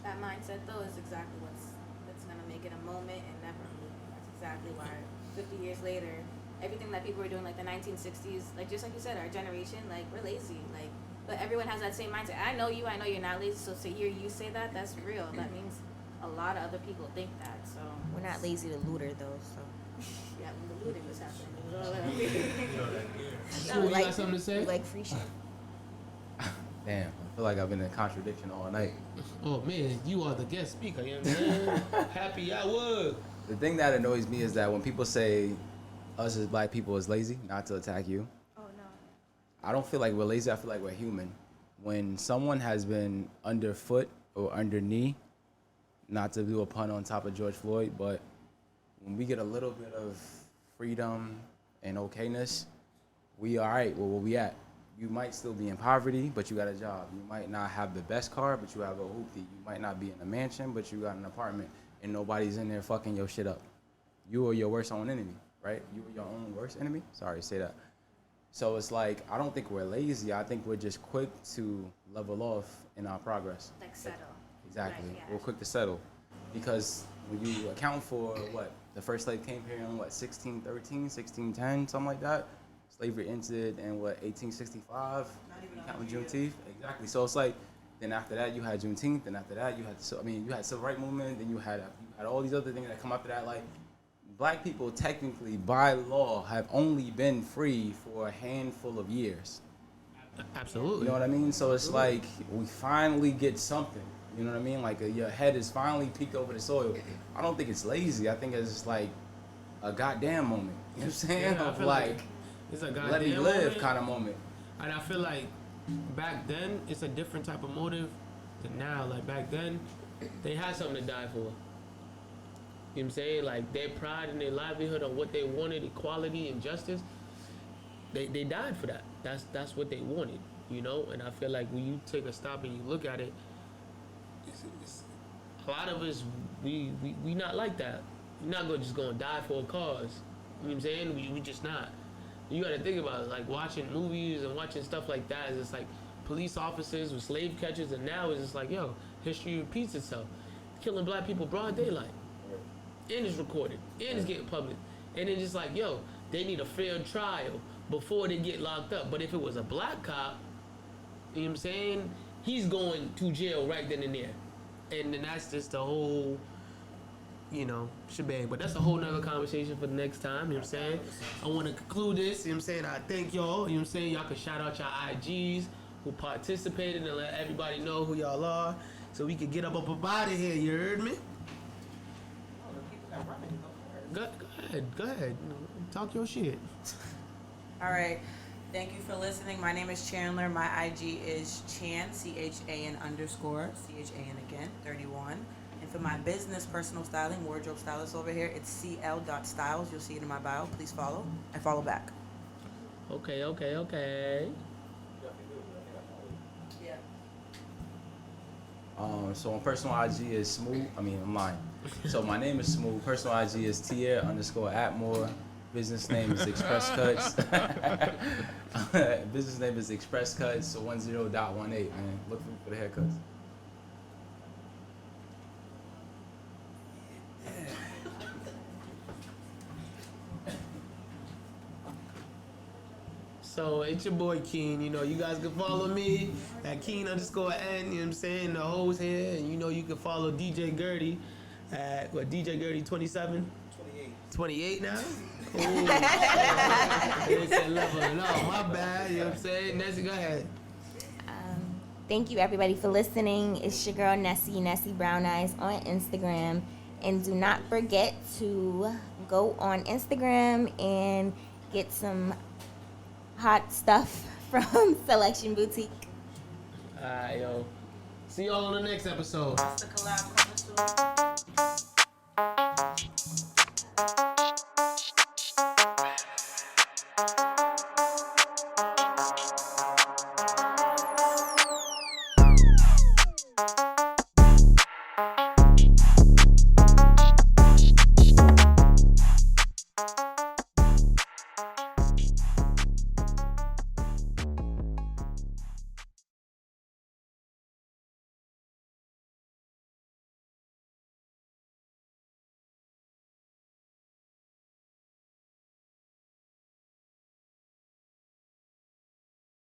That mindset though is exactly that's gonna make it a moment and never a movement. That's exactly why 50 years later, everything that people were doing like the 1960s, like just like you said, our generation, like, we're lazy. Like, but everyone has that same mindset. I know you're not lazy, so to hear you say that, that's real. That means a lot of other people think that. So we're not lazy to looter though, so yeah, when the looting was happening. So you got something to say? Like free shit. Damn, I feel like I've been in contradiction all night. Oh man, you are the guest speaker, you know what I'm saying? Happy hour. The thing that annoys me is that when people say us as black people is lazy, not to attack you. Oh no. I don't feel like we're lazy, I feel like we're human. When someone has been underfoot or under knee, not to do a pun on top of George Floyd, but when we get a little bit of freedom and okayness, we all right, well, where we at? You might still be in poverty, but you got a job. You might not have the best car, but you have a hoopty. You might not be in a mansion, but you got an apartment, and nobody's in there fucking your shit up. You are your worst own enemy, right? You are your own worst enemy? Sorry, say that. So it's like, I don't think we're lazy. I think we're just quick to level off in our progress. Like settle. Exactly. Right, yeah. We're quick to settle. Because when you account for what, the first slave came here in what, 1613, 1610, something like that? Slavery ended in what, 1865? Counting Juneteenth? Exactly. So it's like, then after that you had Juneteenth, then after that you had, you had civil rights movement, then you had all these other things that come after that. Like, black people technically, by law, have only been free for a handful of years. Absolutely. You know what I mean? So it's like, we finally get something. You know what I mean? Like, your head is finally peeked over the soil. I don't think it's lazy. I think it's just like a goddamn moment. You know what I'm saying? Yeah, of like, it's a goddamn let me live moment. kind of moment. And I feel like back then, it's a different type of motive than now. Like, back then, they had something to die for. You know what I'm saying? Like, their pride and their livelihood on what they wanted, equality and justice, they died for that. That's what they wanted, you know? And I feel like when you take a stop and you look at it, it's, a lot of us, we not like that. We're not just gonna die for a cause. You know what I'm saying? We just not. You gotta think about it, like watching movies and watching stuff like that, is just like police officers with slave catchers, and now it's just like, yo, history repeats itself. Killing black people broad daylight. And it's recorded. And it's getting public. And it's just like, yo, they need a fair trial before they get locked up. But if it was a black cop, you know what I'm saying? He's going to jail right then and there. And then that's just the whole, shebang. But that's a whole nother conversation for the next time, you know what I'm saying? I want to conclude this, you know what I'm saying? I thank y'all, you know what I'm saying? Y'all can shout out your IGs who participated and let everybody know who y'all are so we can get up out of here, you heard me? Go ahead. Talk your shit. All right. Thank you for listening. My name is Chandler. My IG is Chan, CHAN _ CHAN again, 31. And for my business, personal styling, wardrobe stylist over here, it's cl.styles. You'll see it in my bio. Please follow and follow back. Okay. So on personal IG is Smooth. I'm lying. So my name is Smooth. Personal IG is Tier_Atmore. Business name is Express Cuts. Business name is Express Cuts 10.18, man. Look for the haircuts. So it's your boy Keen. You guys can follow me at Keen_N. You know what I'm saying? The hoes here, and you can follow DJ Gertie at DJ Gertie 27. 28 now? Ooh, it's a level. No, my bad. You know what I'm saying? Nessie, go ahead. Thank you, everybody, for listening. It's your girl, Nessie Brown Eyes on Instagram. And do not forget to go on Instagram and get some hot stuff from Selection Boutique. All right, yo. See y'all on the next episode. The collab coming soon.